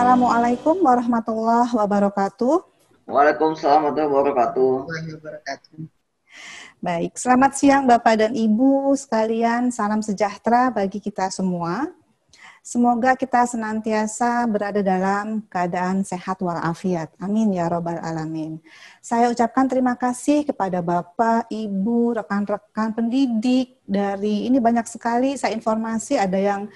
Assalamualaikum warahmatullahi wabarakatuh. Waalaikumsalam warahmatullahi wabarakatuh. Baik, selamat siang Bapak dan Ibu sekalian, salam sejahtera bagi kita semua. Semoga kita senantiasa berada dalam keadaan sehat walafiat. Amin ya robbal alamin. Saya ucapkan terima kasih kepada Bapak, Ibu, rekan-rekan pendidik dari ini banyak sekali saya informasi, ada yang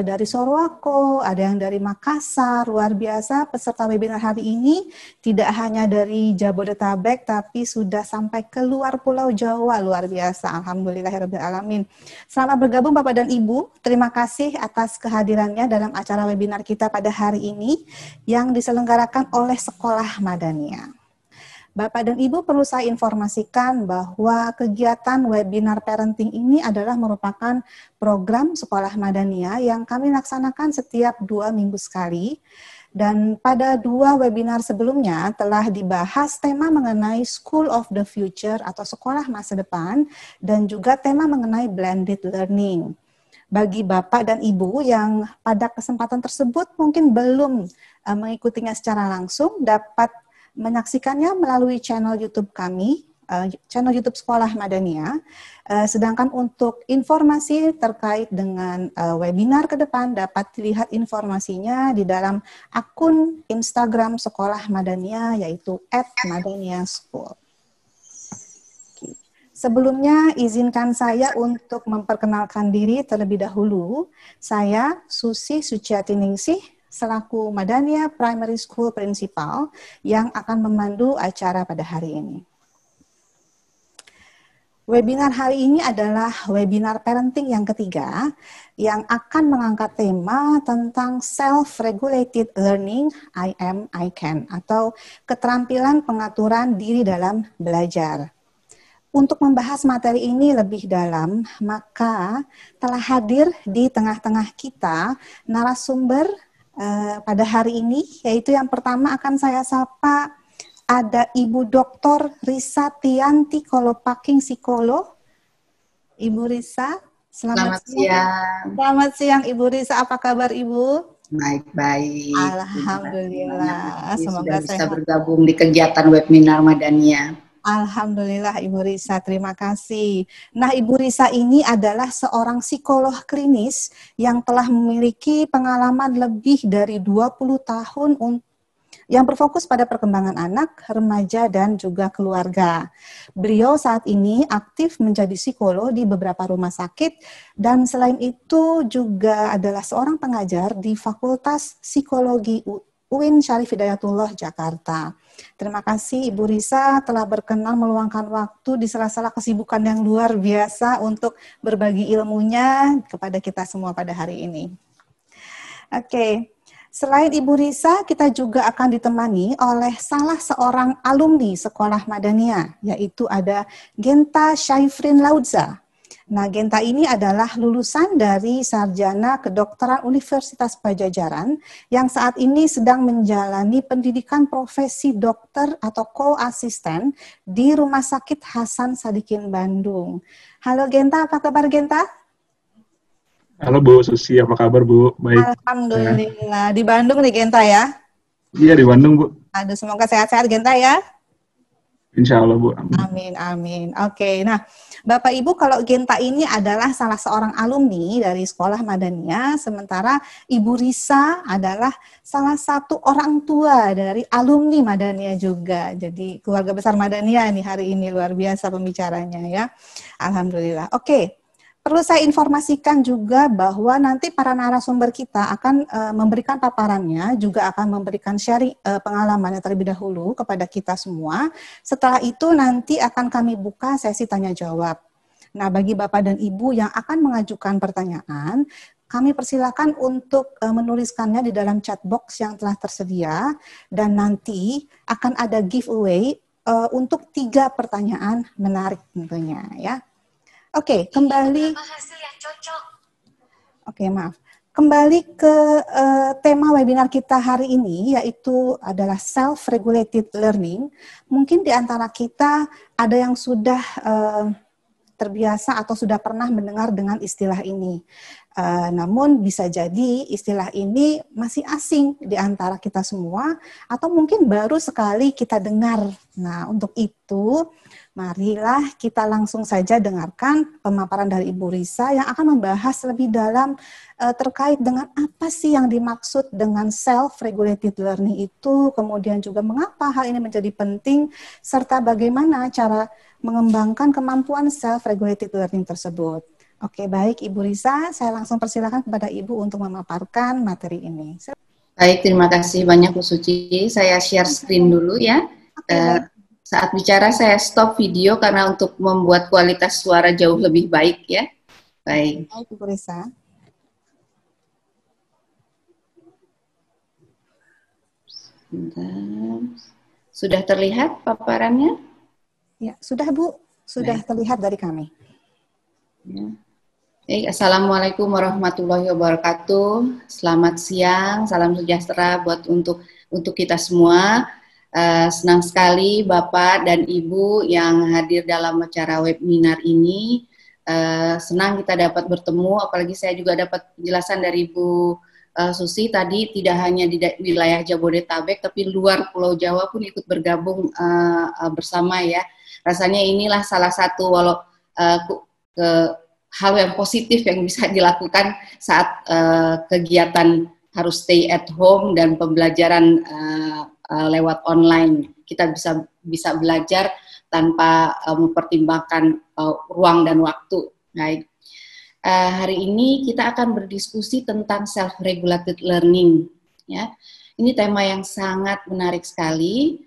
dari Sorowako, ada yang dari Makassar, luar biasa peserta webinar hari ini tidak hanya dari Jabodetabek tapi sudah sampai ke luar Pulau Jawa, luar biasa. Alhamdulillahirabbil alamin. Selamat bergabung Bapak dan Ibu. Terima kasih atas kehadirannya dalam acara webinar kita pada hari ini yang diselenggarakan oleh Sekolah Madaniyah. Bapak dan Ibu perlu saya informasikan bahwa kegiatan webinar parenting ini adalah merupakan program Sekolah Madaniyah yang kami laksanakan setiap 2 minggu sekali. Dan pada 2 webinar sebelumnya telah dibahas tema mengenai School of the Future atau sekolah masa depan dan juga tema mengenai blended learning. Bagi Bapak dan Ibu yang pada kesempatan tersebut mungkin belum mengikutinya secara langsung, dapat menyaksikannya melalui channel YouTube kami, channel YouTube Sekolah Madaniyah. Sedangkan untuk informasi terkait dengan webinar ke depan dapat dilihat informasinya di dalam akun Instagram Sekolah Madaniyah yaitu @madaniyahschool. Sebelumnya izinkan saya untuk memperkenalkan diri terlebih dahulu. Saya Susi Suciatiningsih selaku Madaniyah Primary School Principal yang akan memandu acara pada hari ini. Webinar hari ini adalah webinar parenting yang ketiga yang akan mengangkat tema tentang self-regulated learning, I am, I can, atau keterampilan pengaturan diri dalam belajar. Untuk membahas materi ini lebih dalam, maka telah hadir di tengah-tengah kita narasumber pada hari ini, yaitu yang pertama akan saya sapa ada Ibu Dr. Risa Tianti Kolopaking Psikolog. Ibu Risa, selamat siang. Selamat siang Ibu Risa, apa kabar Ibu? Baik-baik. Alhamdulillah. Semoga bisa bergabung di kegiatan webinar Madaniyah. Alhamdulillah Ibu Risa, terima kasih. Nah Ibu Risa ini adalah seorang psikolog klinis yang telah memiliki pengalaman lebih dari 20 tahun yang berfokus pada perkembangan anak, remaja, dan juga keluarga. Beliau saat ini aktif menjadi psikolog di beberapa rumah sakit dan selain itu juga adalah seorang pengajar di Fakultas Psikologi UIN Syarif Hidayatullah Jakarta. Terima kasih Ibu Risa telah berkenan meluangkan waktu di sela-sela kesibukan yang luar biasa untuk berbagi ilmunya kepada kita semua pada hari ini. Oke. Selain Ibu Risa, kita juga akan ditemani oleh salah seorang alumni Sekolah Madaniyah, yaitu ada Genta Syaifrin Laudza. Nah, Genta ini adalah lulusan dari Sarjana Kedokteran Universitas Pajajaran yang saat ini sedang menjalani pendidikan profesi dokter atau co-asisten di Rumah Sakit Hasan Sadikin Bandung. Halo Genta, apa kabar Genta? Halo Bu Susi, apa kabar Bu? Baik. Alhamdulillah. Di Bandung nih Genta ya? Iya di Bandung Bu. Aduh, semoga sehat-sehat Genta ya. Insya Allah Bu. Amin, amin. Oke, nah Bapak Ibu kalau Genta ini adalah salah seorang alumni dari Sekolah Madaniyah, sementara Ibu Risa adalah salah satu orang tua dari alumni Madaniyah juga. Jadi keluarga besar Madaniyah nih hari ini luar biasa pembicaranya ya. Alhamdulillah. Oke. Perlu saya informasikan juga bahwa nanti para narasumber kita akan memberikan paparannya, juga akan memberikan sharing pengalamannya terlebih dahulu kepada kita semua. Setelah itu nanti akan kami buka sesi tanya jawab. Nah, bagi Bapak dan Ibu yang akan mengajukan pertanyaan, kami persilakan untuk menuliskannya di dalam chat box yang telah tersedia dan nanti akan ada giveaway untuk 3 pertanyaan menarik tentunya ya. Oke, kembali. Oke, maaf. Kembali ke tema webinar kita hari ini, yaitu adalah self-regulated learning. Mungkin di antara kita ada yang sudah terbiasa atau sudah pernah mendengar dengan istilah ini. Namun bisa jadi istilah ini masih asing di antara kita semua atau mungkin baru sekali kita dengar. Nah, untuk itu marilah kita langsung saja dengarkan pemaparan dari Ibu Risa yang akan membahas lebih dalam terkait dengan apa sih yang dimaksud dengan self-regulated learning itu, kemudian juga mengapa hal ini menjadi penting, serta bagaimana cara mengembangkan kemampuan self-regulated learning tersebut. Oke, baik Ibu Risa, saya langsung persilakan kepada Ibu untuk memaparkan materi ini. Baik, terima kasih banyak Bu Suci. Saya share screen dulu ya. Saat bicara saya stop video karena untuk membuat kualitas suara jauh lebih baik ya. Baik. Baik Ibu Risa. Bentar. Sudah terlihat paparannya? Ya, sudah Bu, sudah terlihat dari kami. Ya. Assalamualaikum warahmatullahi wabarakatuh. Selamat siang, salam sejahtera buat untuk kita semua. Senang sekali Bapak dan Ibu yang hadir dalam acara webinar ini. Senang kita dapat bertemu, apalagi saya juga dapat penjelasan dari Ibu Susi tadi, tidak hanya di wilayah Jabodetabek, tapi luar Pulau Jawa pun ikut bergabung bersama ya. Rasanya inilah salah satu hal yang positif yang bisa dilakukan saat kegiatan harus stay at home dan pembelajaran lewat online. Kita bisa belajar tanpa mempertimbangkan ruang dan waktu. Baik. Hari ini kita akan berdiskusi tentang self-regulated learning. Ya, ini tema yang sangat menarik sekali.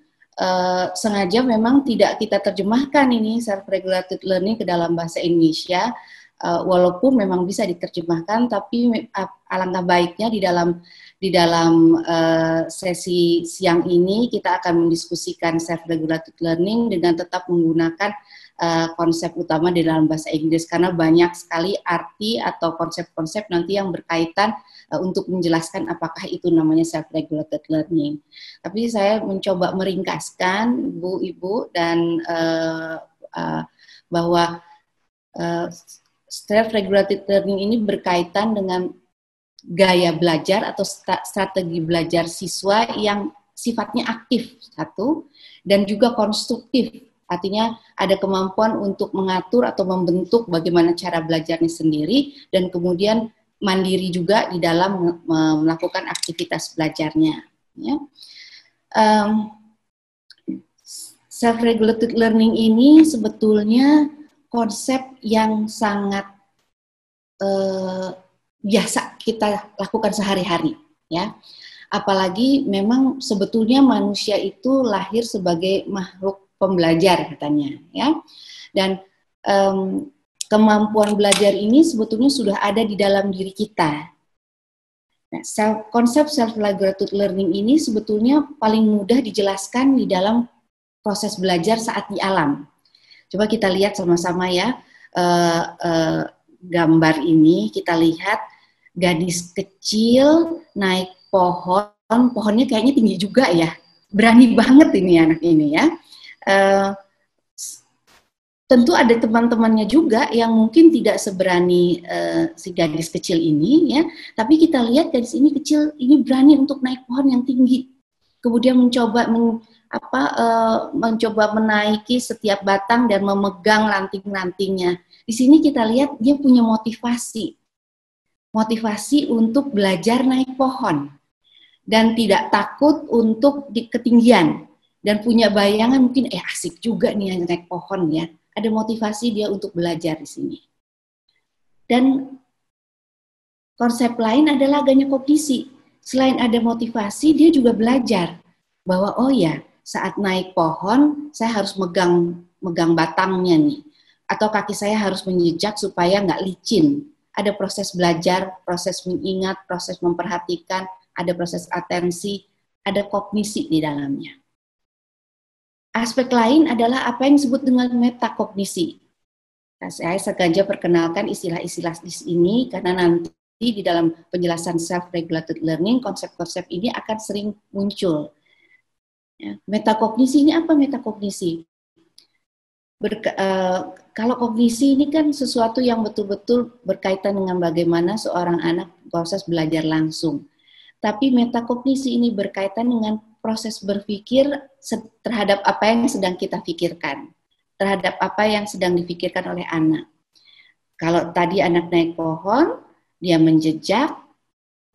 Sengaja memang tidak kita terjemahkan ini self-regulated learning ke dalam bahasa Indonesia. Walaupun memang bisa diterjemahkan, tapi alangkah baiknya di dalam sesi siang ini kita akan mendiskusikan self-regulated learning dengan tetap menggunakan konsep utama di dalam bahasa Inggris, karena banyak sekali arti atau konsep-konsep nanti yang berkaitan untuk menjelaskan apakah itu namanya self-regulated learning. Tapi saya mencoba meringkaskan Ibu dan bahwa self-regulated learning ini berkaitan dengan gaya belajar atau strategi belajar siswa yang sifatnya aktif, satu, dan juga konstruktif. Artinya ada kemampuan untuk mengatur atau membentuk bagaimana cara belajarnya sendiri, dan kemudian mandiri juga di dalam melakukan aktivitas belajarnya. Ya. Self-regulated learning ini sebetulnya konsep yang sangat biasa kita lakukan sehari-hari, ya. Apalagi memang sebetulnya manusia itu lahir sebagai makhluk pembelajar katanya, ya. Dan kemampuan belajar ini sebetulnya sudah ada di dalam diri kita. Nah, konsep self-regulated learning ini sebetulnya paling mudah dijelaskan di dalam proses belajar saat di alam. Coba kita lihat sama-sama ya, gambar ini kita lihat gadis kecil naik pohonnya kayaknya tinggi juga ya, berani banget ini anak ini ya. Tentu ada teman-temannya juga yang mungkin tidak seberani si gadis kecil ini ya, tapi kita lihat gadis ini kecil ini berani untuk naik pohon yang tinggi, kemudian mencoba menaiki setiap batang dan memegang ranting-rantingnya. Di sini kita lihat dia punya motivasi untuk belajar naik pohon dan tidak takut untuk di ketinggian dan punya bayangan mungkin asik juga nih naik pohon ya. Ada motivasi dia untuk belajar di sini. Dan konsep lain adalah adanya kognisi. Selain ada motivasi, dia juga belajar bahwa oh ya, saat naik pohon, saya harus megang batangnya nih. Atau kaki saya harus menjejak supaya nggak licin. Ada proses belajar, proses mengingat, proses memperhatikan, ada proses atensi, ada kognisi di dalamnya. Aspek lain adalah apa yang disebut dengan metakognisi. Nah, saya sengaja perkenalkan istilah-istilah di sini karena nanti di dalam penjelasan self-regulated learning, konsep-konsep ini akan sering muncul. Ya, metakognisi ini apa metakognisi? Kalau kognisi ini kan sesuatu yang betul-betul berkaitan dengan bagaimana seorang anak proses belajar langsung. Tapi metakognisi ini berkaitan dengan proses berpikir terhadap apa yang sedang kita pikirkan, terhadap apa yang sedang dipikirkan oleh anak. Kalau tadi anak naik pohon, dia menjejak,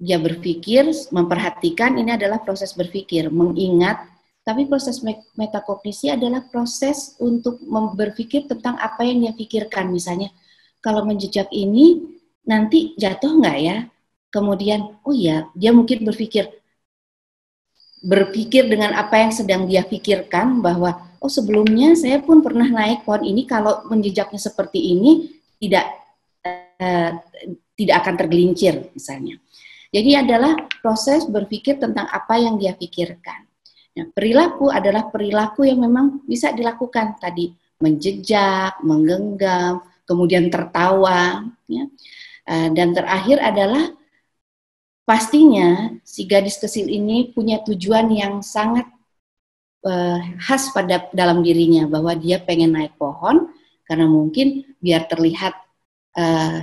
dia berpikir, memperhatikan, ini adalah proses berpikir, mengingat. Tapi proses metakognisi adalah proses untuk berpikir tentang apa yang dia pikirkan. Misalnya, kalau menjejak ini, nanti jatuh nggak ya? Kemudian, oh ya, dia mungkin berpikir dengan apa yang sedang dia pikirkan, bahwa, oh sebelumnya saya pun pernah naik pohon ini, kalau menjejaknya seperti ini, tidak akan tergelincir, misalnya. Jadi adalah proses berpikir tentang apa yang dia pikirkan. Nah, perilaku adalah perilaku yang memang bisa dilakukan tadi, menjejak, menggenggam, kemudian tertawa, ya. Dan terakhir adalah pastinya si gadis kecil ini punya tujuan yang sangat khas pada dalam dirinya, bahwa dia pengen naik pohon karena mungkin biar terlihat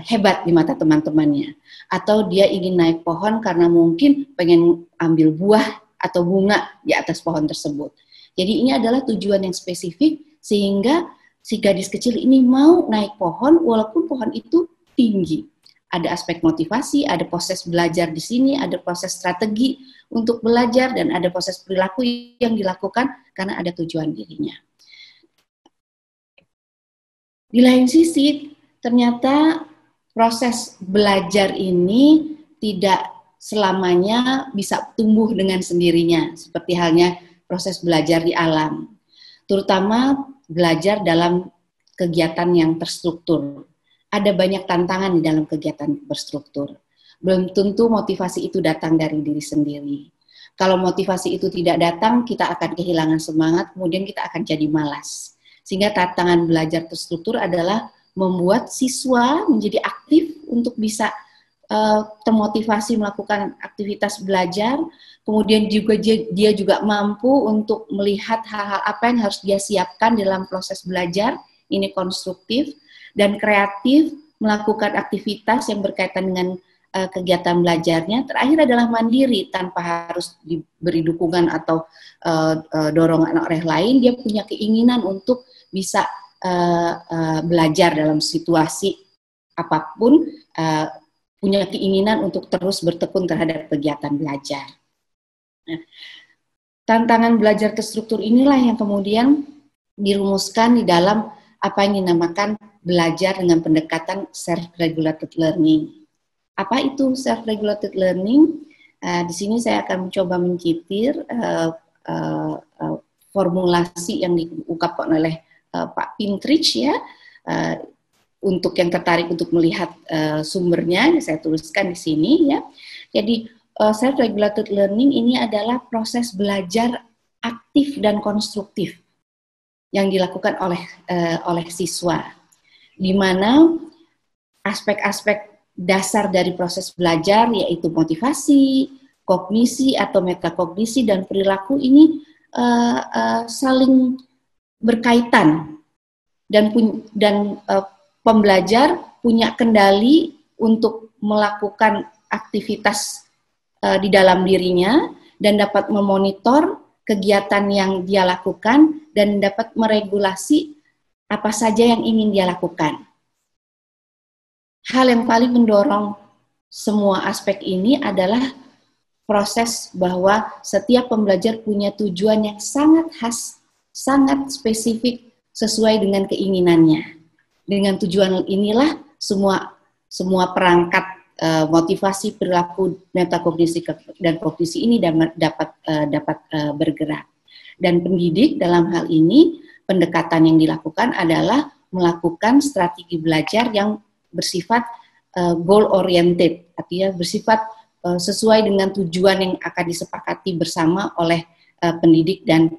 hebat di mata teman-temannya, atau dia ingin naik pohon karena mungkin pengen ambil buah atau bunga di atas pohon tersebut. Jadi ini adalah tujuan yang spesifik sehingga si gadis kecil ini mau naik pohon walaupun pohon itu tinggi. Ada aspek motivasi, ada proses belajar di sini, ada proses strategi untuk belajar, dan ada proses perilaku yang dilakukan karena ada tujuan dirinya. Di lain sisi, ternyata proses belajar ini tidak selamanya bisa tumbuh dengan sendirinya, seperti halnya proses belajar di alam, terutama belajar dalam kegiatan yang terstruktur. Ada banyak tantangan di dalam kegiatan berstruktur. Belum tentu motivasi itu datang dari diri sendiri. Kalau motivasi itu tidak datang, kita akan kehilangan semangat, kemudian kita akan jadi malas. Sehingga tantangan belajar terstruktur adalah membuat siswa menjadi aktif untuk bisa termotivasi melakukan aktivitas belajar, kemudian juga dia juga mampu untuk melihat hal-hal apa yang harus dia siapkan dalam proses belajar, ini konstruktif, dan kreatif melakukan aktivitas yang berkaitan dengan kegiatan belajarnya. Terakhir adalah mandiri, tanpa harus diberi dukungan atau dorongan oleh lain, dia punya keinginan untuk bisa belajar dalam situasi apapun, punya keinginan untuk terus bertekun terhadap kegiatan belajar. Nah, tantangan belajar terstruktur inilah yang kemudian dirumuskan di dalam apa yang dinamakan belajar dengan pendekatan self-regulated learning. Apa itu self-regulated learning? Di sini saya akan mencoba mencitir formulasi yang diungkapkan oleh Pak Pintrich, ya. Untuk yang tertarik untuk melihat sumbernya, saya tuliskan di sini, ya. Jadi self-regulated learning ini adalah proses belajar aktif dan konstruktif yang dilakukan oleh siswa, di mana aspek-aspek dasar dari proses belajar yaitu motivasi, kognisi atau metakognisi, dan perilaku ini saling berkaitan, dan pembelajar punya kendali untuk melakukan aktivitas di dalam dirinya dan dapat memonitor kegiatan yang dia lakukan dan dapat meregulasi apa saja yang ingin dia lakukan. Hal yang paling mendorong semua aspek ini adalah proses bahwa setiap pembelajar punya tujuan yang sangat khas, sangat spesifik sesuai dengan keinginannya. Dengan tujuan inilah semua perangkat motivasi, perilaku, metakognisi dan kognisi ini dapat bergerak. Dan pendidik dalam hal ini, pendekatan yang dilakukan adalah melakukan strategi belajar yang bersifat goal oriented, artinya bersifat sesuai dengan tujuan yang akan disepakati bersama oleh pendidik dan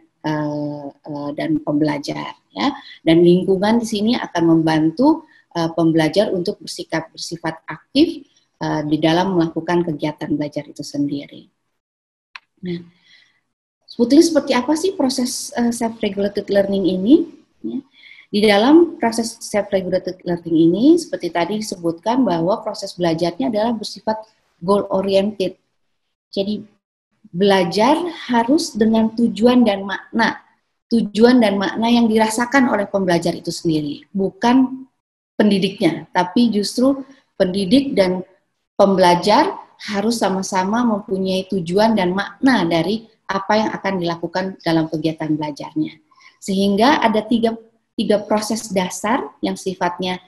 pembelajar, ya. Dan lingkungan di sini akan membantu pembelajar untuk bersifat aktif di dalam melakukan kegiatan belajar itu sendiri. Nah, sebetulnya seperti apa sih proses self-regulated learning ini? Ya. Di dalam proses self-regulated learning ini, seperti tadi disebutkan bahwa proses belajarnya adalah bersifat goal-oriented. Jadi, belajar harus dengan tujuan dan makna. Tujuan dan makna yang dirasakan oleh pembelajar itu sendiri. Bukan pendidiknya, tapi justru pendidik dan pembelajar harus sama-sama mempunyai tujuan dan makna dari apa yang akan dilakukan dalam kegiatan belajarnya. Sehingga ada tiga proses dasar yang sifatnya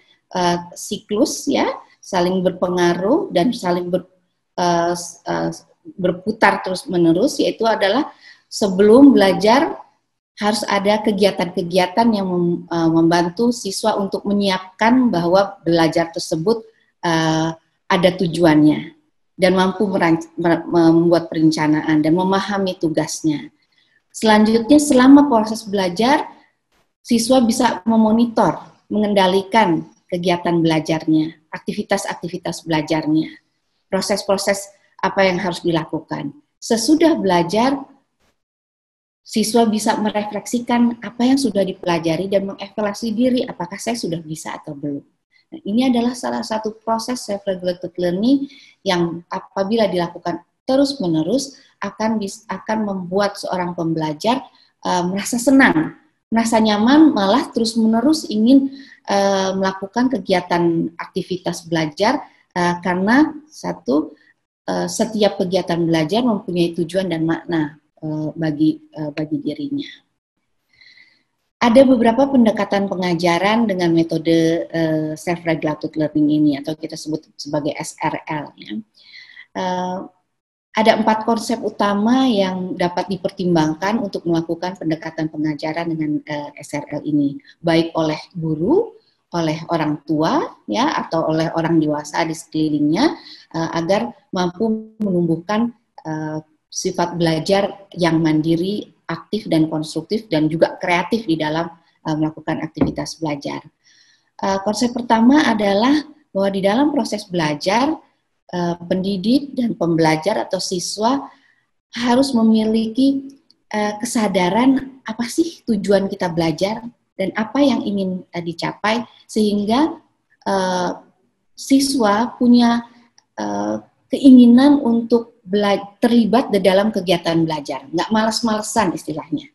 siklus, ya, saling berpengaruh dan saling berputar terus-menerus, yaitu adalah sebelum belajar harus ada kegiatan-kegiatan yang membantu siswa untuk menyiapkan bahwa belajar tersebut ada tujuannya dan mampu membuat perencanaan dan memahami tugasnya. Selanjutnya, selama proses belajar, siswa bisa memonitor, mengendalikan kegiatan belajarnya, aktivitas-aktivitas belajarnya, proses-proses apa yang harus dilakukan. Sesudah belajar, siswa bisa merefleksikan apa yang sudah dipelajari dan mengevaluasi diri, apakah saya sudah bisa atau belum. Nah, ini adalah salah satu proses self-regulated learning yang apabila dilakukan terus-menerus akan membuat seorang pembelajar merasa senang, merasa nyaman, malah terus-menerus ingin melakukan kegiatan aktivitas belajar karena setiap kegiatan belajar mempunyai tujuan dan makna bagi dirinya. Ada beberapa pendekatan pengajaran dengan metode self-regulated learning ini, atau kita sebut sebagai SRL. Ya. Ada 4 konsep utama yang dapat dipertimbangkan untuk melakukan pendekatan pengajaran dengan SRL ini, baik oleh guru, oleh orang tua, ya, atau oleh orang dewasa di sekelilingnya, agar mampu menumbuhkan sifat belajar yang mandiri, aktif dan konstruktif, dan juga kreatif di dalam melakukan aktivitas belajar. Konsep pertama adalah bahwa di dalam proses belajar, pendidik dan pembelajar atau siswa harus memiliki kesadaran apa sih tujuan kita belajar dan apa yang ingin dicapai, sehingga siswa punya keinginan untuk terlibat di dalam kegiatan belajar, nggak malas-malesan istilahnya,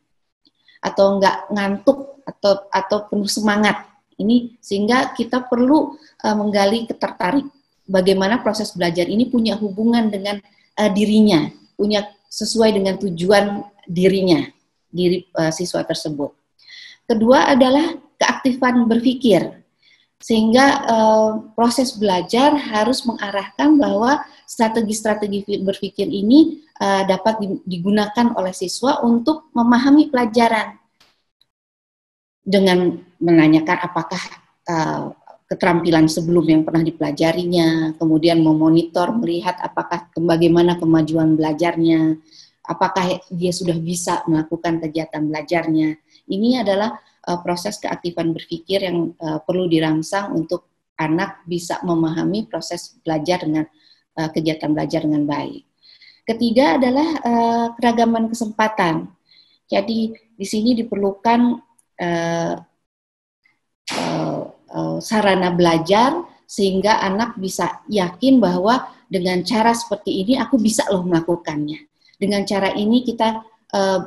atau nggak ngantuk atau penuh semangat. Ini sehingga kita perlu menggali ketertarik bagaimana proses belajar ini punya hubungan dengan dirinya, punya sesuai dengan tujuan diri siswa tersebut. Kedua adalah keaktifan berpikir, sehingga proses belajar harus mengarahkan bahwa strategi-strategi berpikir ini dapat digunakan oleh siswa untuk memahami pelajaran dengan menanyakan apakah keterampilan sebelum yang pernah dipelajarinya, kemudian memonitor, melihat apakah bagaimana kemajuan belajarnya, apakah dia sudah bisa melakukan kegiatan belajarnya. Ini adalah proses keaktifan berpikir yang perlu dirangsang untuk anak bisa memahami proses belajar dengan kegiatan belajar dengan baik. Ketiga adalah keragaman kesempatan. Jadi di sini diperlukan sarana belajar sehingga anak bisa yakin bahwa dengan cara seperti ini aku bisa loh melakukannya. Dengan cara ini kita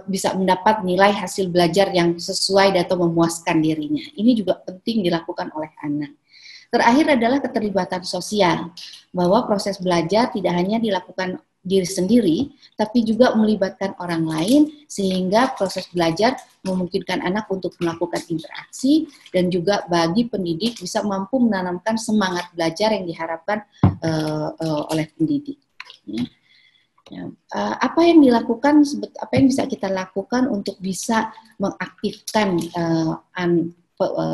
bisa mendapat nilai hasil belajar yang sesuai atau memuaskan dirinya. Ini juga penting dilakukan oleh anak. Terakhir adalah keterlibatan sosial, bahwa proses belajar tidak hanya dilakukan diri sendiri, tapi juga melibatkan orang lain, sehingga proses belajar memungkinkan anak untuk melakukan interaksi, dan juga bagi pendidik bisa mampu menanamkan semangat belajar yang diharapkan oleh pendidik. Apa yang bisa kita lakukan untuk bisa mengaktifkan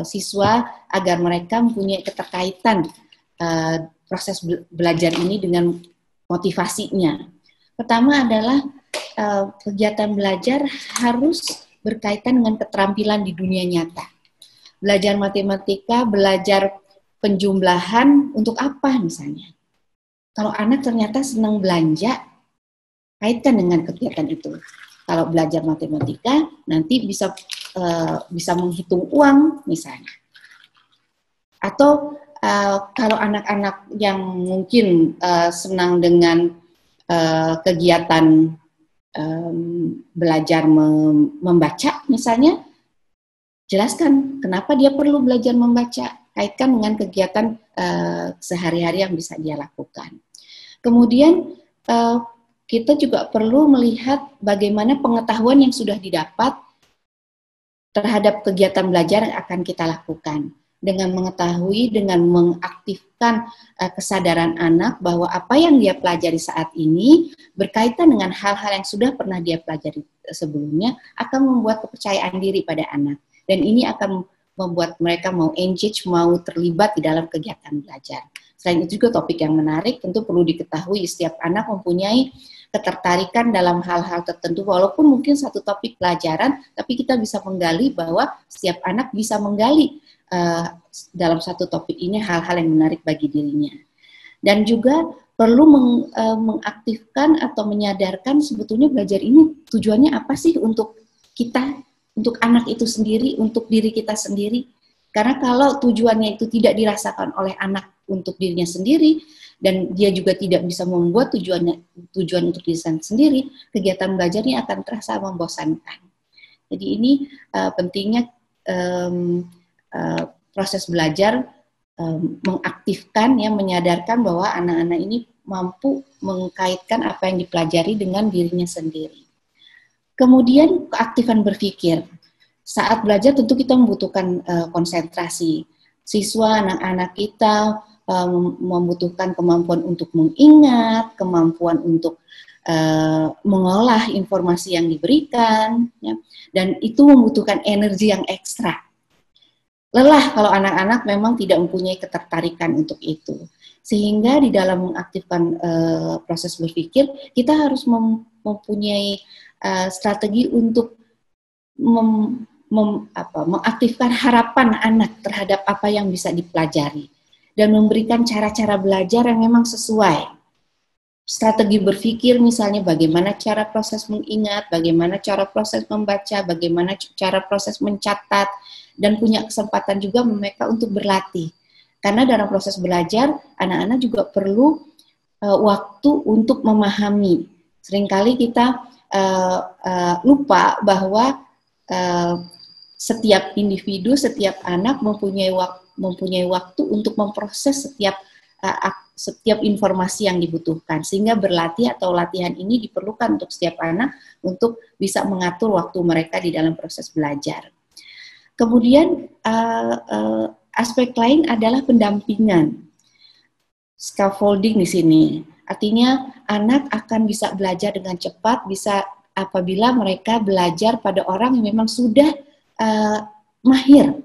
siswa agar mereka mempunyai keterkaitan proses belajar ini dengan motivasinya. Pertama adalah kegiatan belajar harus berkaitan dengan keterampilan di dunia nyata. Belajar matematika, belajar penjumlahan untuk apa misalnya? Kalau anak ternyata senang belanja, kaitkan dengan kegiatan itu. Kalau belajar matematika, nanti bisa bisa menghitung uang misalnya. Atau kalau anak-anak yang mungkin senang dengan kegiatan belajar membaca misalnya, jelaskan kenapa dia perlu belajar membaca, kaitkan dengan kegiatan sehari-hari yang bisa dia lakukan. Kemudian kita juga perlu melihat bagaimana pengetahuan yang sudah didapat terhadap kegiatan belajar yang akan kita lakukan. Dengan mengetahui, dengan mengaktifkan kesadaran anak bahwa apa yang dia pelajari saat ini berkaitan dengan hal-hal yang sudah pernah dia pelajari sebelumnya, akan membuat kepercayaan diri pada anak. Dan ini akan membuat mereka mau engage, mau terlibat di dalam kegiatan belajar. Selain itu juga topik yang menarik, tentu perlu diketahui setiap anak mempunyai ketertarikan dalam hal-hal tertentu, walaupun mungkin satu topik pelajaran, tapi kita bisa menggali bahwa setiap anak bisa menggali dalam satu topik ini hal-hal yang menarik bagi dirinya. Dan juga perlu mengaktifkan atau menyadarkan sebetulnya belajar ini tujuannya apa sih untuk kita, untuk anak itu sendiri, untuk diri kita sendiri. Karena kalau tujuannya itu tidak dirasakan oleh anak untuk dirinya sendiri, dan dia juga tidak bisa membuat tujuan untuk diri sendiri, kegiatan belajarnya akan terasa membosankan. Jadi ini pentingnya proses belajar mengaktifkan, ya, menyadarkan bahwa anak-anak ini mampu mengkaitkan apa yang dipelajari dengan dirinya sendiri. Kemudian keaktifan berpikir. Saat belajar tentu kita membutuhkan konsentrasi. Siswa, anak-anak kita membutuhkan kemampuan untuk mengingat, kemampuan untuk mengolah informasi yang diberikan, ya, dan itu membutuhkan energi yang ekstra. Lelah kalau anak-anak memang tidak mempunyai ketertarikan untuk itu. Sehingga di dalam mengaktifkan proses berpikir, kita harus mempunyai strategi untuk mengaktifkan harapan anak terhadap apa yang bisa dipelajari. Dan memberikan cara-cara belajar yang memang sesuai. Strategi berpikir misalnya bagaimana cara proses mengingat, bagaimana cara proses membaca, bagaimana cara proses mencatat, dan punya kesempatan juga mereka untuk berlatih. Karena dalam proses belajar, anak-anak juga perlu waktu untuk memahami. Seringkali kita lupa bahwa setiap individu, setiap anak mempunyai waktu untuk memproses setiap informasi yang dibutuhkan, sehingga berlatih atau latihan ini diperlukan untuk setiap anak untuk bisa mengatur waktu mereka di dalam proses belajar. Kemudian aspek lain adalah pendampingan, scaffolding di sini. Artinya anak akan bisa belajar dengan cepat, bisa apabila mereka belajar pada orang yang memang sudah mahir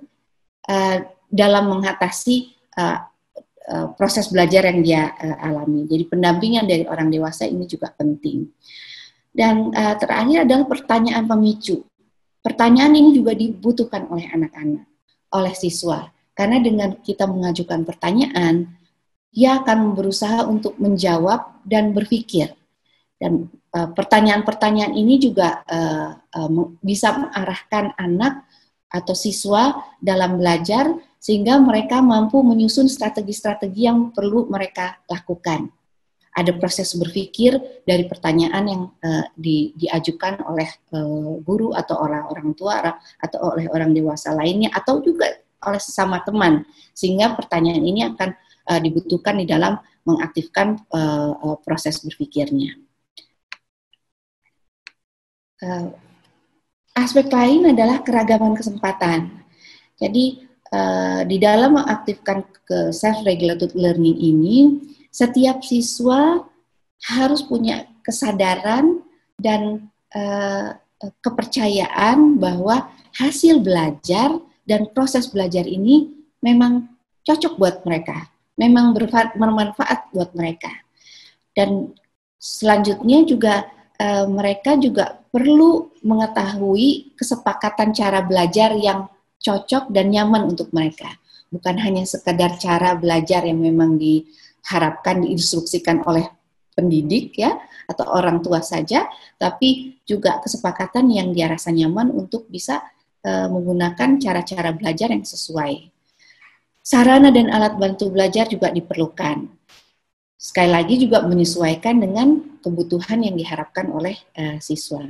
dalam mengatasi proses belajar yang dia alami. Jadi pendampingan dari orang dewasa ini juga penting. Dan terakhir adalah pertanyaan pemicu. Pertanyaan ini juga dibutuhkan oleh anak-anak, oleh siswa. Karena dengan kita mengajukan pertanyaan, dia akan berusaha untuk menjawab dan berpikir. Dan pertanyaan-pertanyaan ini juga bisa mengarahkan anak atau siswa dalam belajar, sehingga mereka mampu menyusun strategi-strategi yang perlu mereka lakukan. Ada proses berpikir dari pertanyaan yang diajukan oleh guru atau orang tua atau oleh orang dewasa lainnya, atau juga oleh sesama teman, sehingga pertanyaan ini akan dibutuhkan di dalam mengaktifkan proses berpikirnya. Aspek lain adalah keragaman kesempatan. Jadi di dalam mengaktifkan ke self-regulated learning ini, setiap siswa harus punya kesadaran dan kepercayaan bahwa hasil belajar dan proses belajar ini memang cocok buat mereka, memang bermanfaat buat mereka. Dan selanjutnya juga mereka juga perlu mengetahui kesepakatan cara belajar yang cocok dan nyaman untuk mereka. Bukan hanya sekedar cara belajar yang memang diharapkan, diinstruksikan oleh pendidik ya, atau orang tua saja, tapi juga kesepakatan yang dia rasa nyaman untuk bisa menggunakan cara-cara belajar yang sesuai. Sarana dan alat bantu belajar juga diperlukan. Sekali lagi juga menyesuaikan dengan kebutuhan yang diharapkan oleh siswa.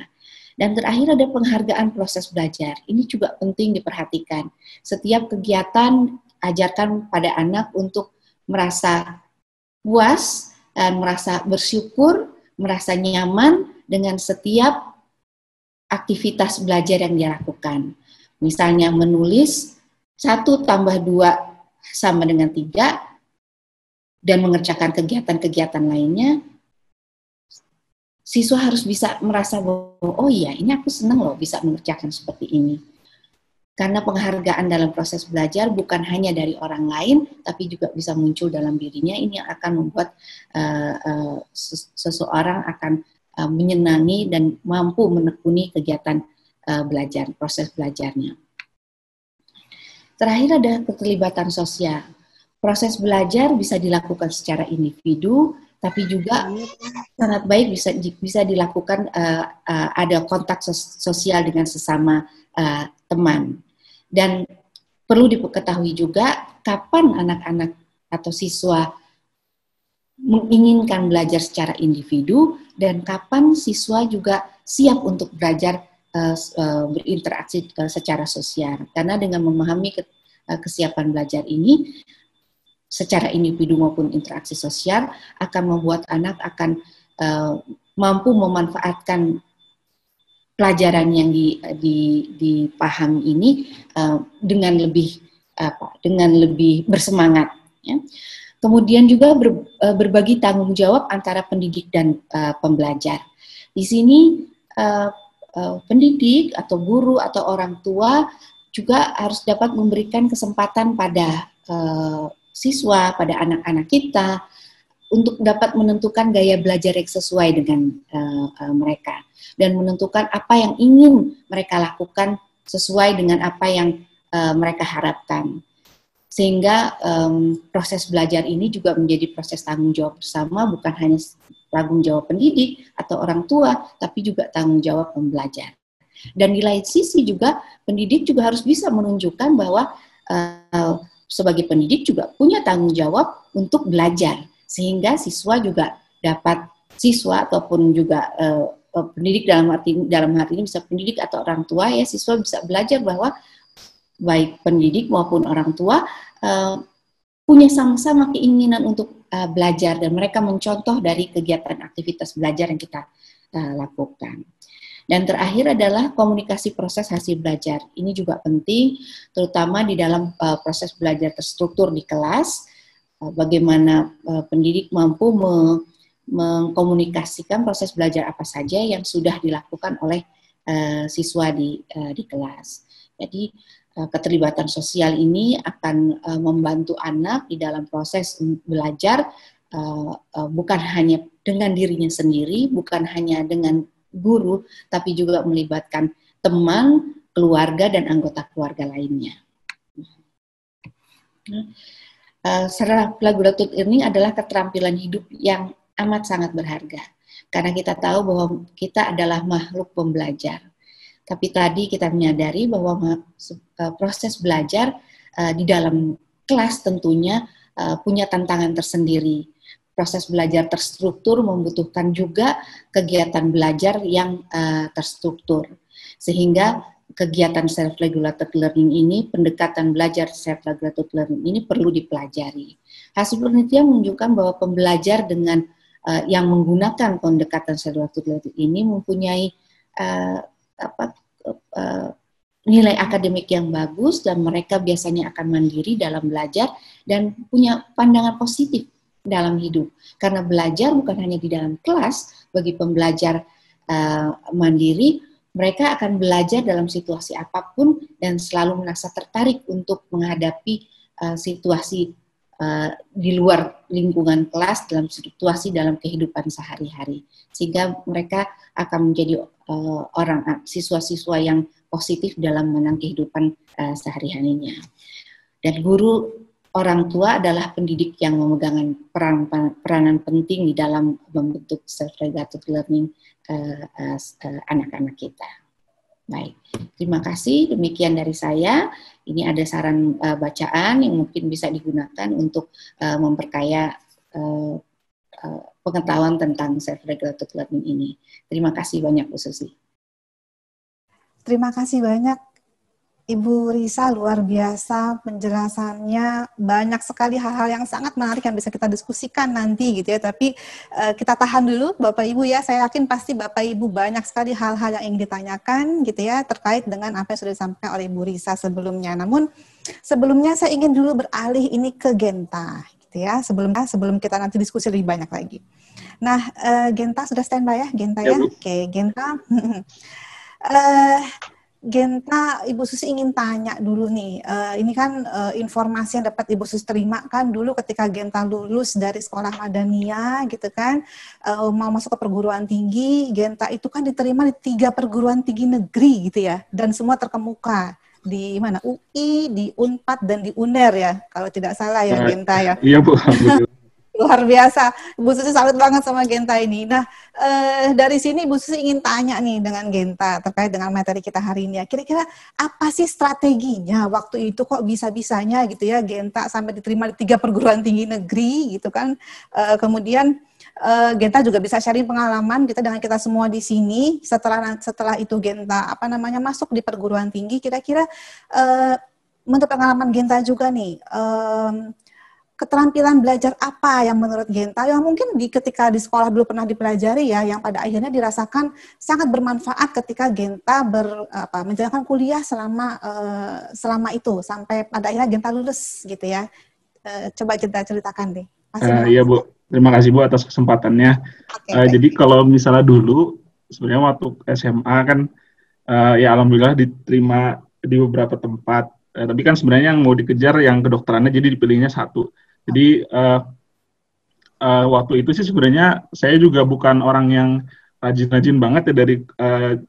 Dan terakhir ada penghargaan proses belajar. Ini juga penting diperhatikan. Setiap kegiatan ajarkan pada anak untuk merasa puas dan merasa bersyukur, merasa nyaman dengan setiap aktivitas belajar yang dia lakukan. Misalnya menulis 1 tambah 2 sama dengan 3, dan mengerjakan kegiatan-kegiatan lainnya, siswa harus bisa merasa bahwa, oh iya, ini aku senang loh bisa mengerjakan seperti ini. Karena penghargaan dalam proses belajar bukan hanya dari orang lain, tapi juga bisa muncul dalam dirinya. Ini yang akan membuat seseorang akan menyenangi dan mampu menekuni kegiatan belajar, proses belajarnya. Terakhir ada keterlibatan sosial. Proses belajar bisa dilakukan secara individu, tapi juga sangat baik bisa dilakukan ada kontak sosial dengan sesama teman. Dan perlu diketahui juga kapan anak-anak atau siswa menginginkan belajar secara individu dan kapan siswa juga siap untuk belajar berinteraksi secara sosial. Karena dengan memahami kesiapan belajar ini secara individu maupun interaksi sosial akan membuat anak akan mampu memanfaatkan pelajaran yang dipahami ini dengan lebih bersemangat. Ya. Kemudian juga berbagi tanggung jawab antara pendidik dan pembelajar. Di sini pendidik atau guru atau orang tua juga harus dapat memberikan kesempatan pada siswa, pada anak-anak kita untuk dapat menentukan gaya belajar yang sesuai dengan mereka dan menentukan apa yang ingin mereka lakukan sesuai dengan apa yang mereka harapkan. Sehingga proses belajar ini juga menjadi proses tanggung jawab bersama, bukan hanya tanggung jawab pendidik atau orang tua, tapi juga tanggung jawab pembelajar. Dan di lain sisi juga pendidik juga harus bisa menunjukkan bahwa sebagai pendidik juga punya tanggung jawab untuk belajar, sehingga siswa juga dapat, siswa ataupun juga pendidik dalam arti ini bisa pendidik atau orang tua ya, siswa bisa belajar bahwa baik pendidik maupun orang tua punya sama-sama keinginan untuk belajar dan mereka mencontoh dari kegiatan aktivitas belajar yang kita lakukan. Dan terakhir adalah komunikasi proses hasil belajar. Ini juga penting, terutama di dalam proses belajar terstruktur di kelas, bagaimana pendidik mampu mengkomunikasikan proses belajar apa saja yang sudah dilakukan oleh siswa di kelas. Jadi keterlibatan sosial ini akan membantu anak di dalam proses belajar, bukan hanya dengan dirinya sendiri, bukan hanya dengan guru, tapi juga melibatkan teman, keluarga, dan anggota keluarga lainnya. Self-regulated learning adalah keterampilan hidup yang amat sangat berharga, karena kita tahu bahwa kita adalah makhluk pembelajar. Tapi tadi kita menyadari bahwa proses belajar di dalam kelas tentunya punya tantangan tersendiri. Proses belajar terstruktur membutuhkan juga kegiatan belajar yang terstruktur. Sehingga kegiatan self-regulated learning ini, pendekatan belajar self-regulated learning ini perlu dipelajari. Hasil penelitian menunjukkan bahwa pembelajar dengan yang menggunakan pendekatan self-regulated learning ini mempunyai nilai akademik yang bagus dan mereka biasanya akan mandiri dalam belajar dan punya pandangan positif dalam hidup. Karena belajar bukan hanya di dalam kelas, bagi pembelajar mandiri, mereka akan belajar dalam situasi apapun dan selalu merasa tertarik untuk menghadapi situasi di luar lingkungan kelas, dalam situasi dalam kehidupan sehari-hari. Sehingga mereka akan menjadi siswa-siswa yang positif dalam menang kehidupan sehari-harinya. Dan guru, orang tua adalah pendidik yang memegang peranan penting di dalam membentuk self-regulated learning anak-anak kita. Baik, terima kasih. Demikian dari saya. Ini ada saran bacaan yang mungkin bisa digunakan untuk memperkaya pengetahuan tentang self-regulated learning ini. Terima kasih banyak, Bu Susi. Terima kasih banyak, Ibu Risa, luar biasa penjelasannya, banyak sekali hal-hal yang sangat menarik yang bisa kita diskusikan nanti gitu ya, tapi kita tahan dulu Bapak Ibu ya, saya yakin pasti Bapak Ibu banyak sekali hal-hal yang ingin ditanyakan gitu ya, terkait dengan apa yang sudah disampaikan oleh Ibu Risa sebelumnya. Namun sebelumnya saya ingin dulu beralih ini ke Genta gitu ya, sebelum kita nanti diskusi lebih banyak lagi. Nah, Genta sudah standby ya, Genta ya? Oke, Genta. Genta, Ibu Susi ingin tanya dulu nih, ini kan informasi yang dapat Ibu Susi terima kan dulu ketika Genta lulus dari sekolah Madania gitu kan, mau masuk ke perguruan tinggi, Genta itu kan diterima di 3 perguruan tinggi negeri gitu ya, dan semua terkemuka di mana? UI, di Unpad, dan di UNER ya, kalau tidak salah ya Genta ya. Iya Bu, Luar biasa, Bu Susi salut banget sama Genta ini. Nah, dari sini Bu Susi ingin tanya nih dengan Genta terkait dengan materi kita hari ini ya. Kira-kira apa sih strateginya waktu itu kok bisa-bisanya gitu ya Genta sampai diterima di 3 perguruan tinggi negeri gitu kan. Kemudian Genta juga bisa sharing pengalaman kita dengan kita semua di sini. Setelah itu Genta masuk di perguruan tinggi. Kira-kira menurut pengalaman Genta juga nih. Keterampilan belajar apa yang menurut Genta yang mungkin ketika di sekolah dulu pernah dipelajari ya, yang pada akhirnya dirasakan sangat bermanfaat ketika Genta menjalankan kuliah selama itu sampai pada akhirnya Genta lulus gitu ya. Coba Genta ceritakan deh. Iya Bu, terima kasih Bu atas kesempatannya. Jadi kalau misalnya dulu sebenarnya waktu SMA kan ya alhamdulillah diterima di beberapa tempat. Tapi kan sebenarnya yang mau dikejar yang kedokterannya, jadi dipilihnya 1. Jadi waktu itu sih sebenarnya saya juga bukan orang yang rajin-rajin banget ya, dari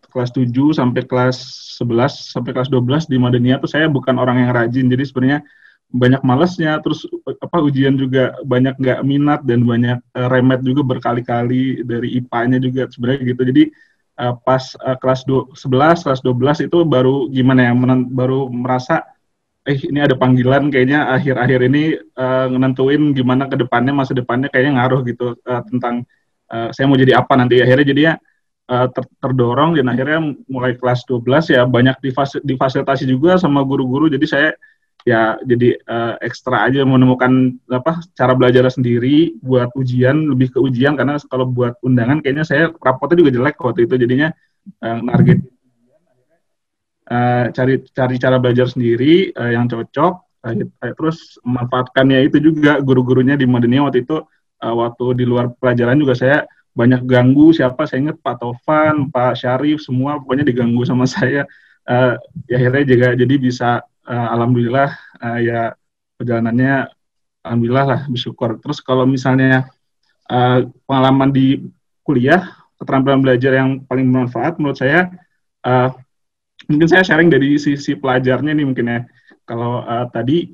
kelas 7 sampai kelas 11 sampai kelas 12 di Madania tuh saya bukan orang yang rajin. Jadi sebenarnya banyak malesnya, terus ujian juga banyak nggak minat dan banyak remet juga berkali-kali dari IPA-nya juga sebenarnya gitu. Jadi pas kelas 11, kelas 12 itu baru gimana ya, baru merasa ini ada panggilan kayaknya akhir-akhir ini nentuin gimana ke depannya, masa depannya kayaknya ngaruh gitu tentang saya mau jadi apa nanti. Akhirnya jadinya terdorong dan akhirnya mulai kelas 12 ya banyak difasilitasi juga sama guru-guru, jadi saya ya jadi ekstra aja menemukan cara belajar sendiri buat ujian, lebih ke ujian karena kalau buat undangan kayaknya saya rapotnya juga jelek waktu itu, jadinya target cari cara belajar sendiri yang cocok, terus memanfaatkannya itu juga guru-gurunya di Madania waktu itu, waktu di luar pelajaran juga saya banyak ganggu siapa, saya ingat Pak Taufan, Pak Syarif, semua pokoknya diganggu sama saya, ya akhirnya juga jadi bisa alhamdulillah ya perjalanannya alhamdulillah lah, bersyukur. Terus kalau misalnya pengalaman di kuliah, keterampilan belajar yang paling bermanfaat menurut saya, mungkin saya sharing dari sisi pelajarnya nih mungkin ya. Kalau tadi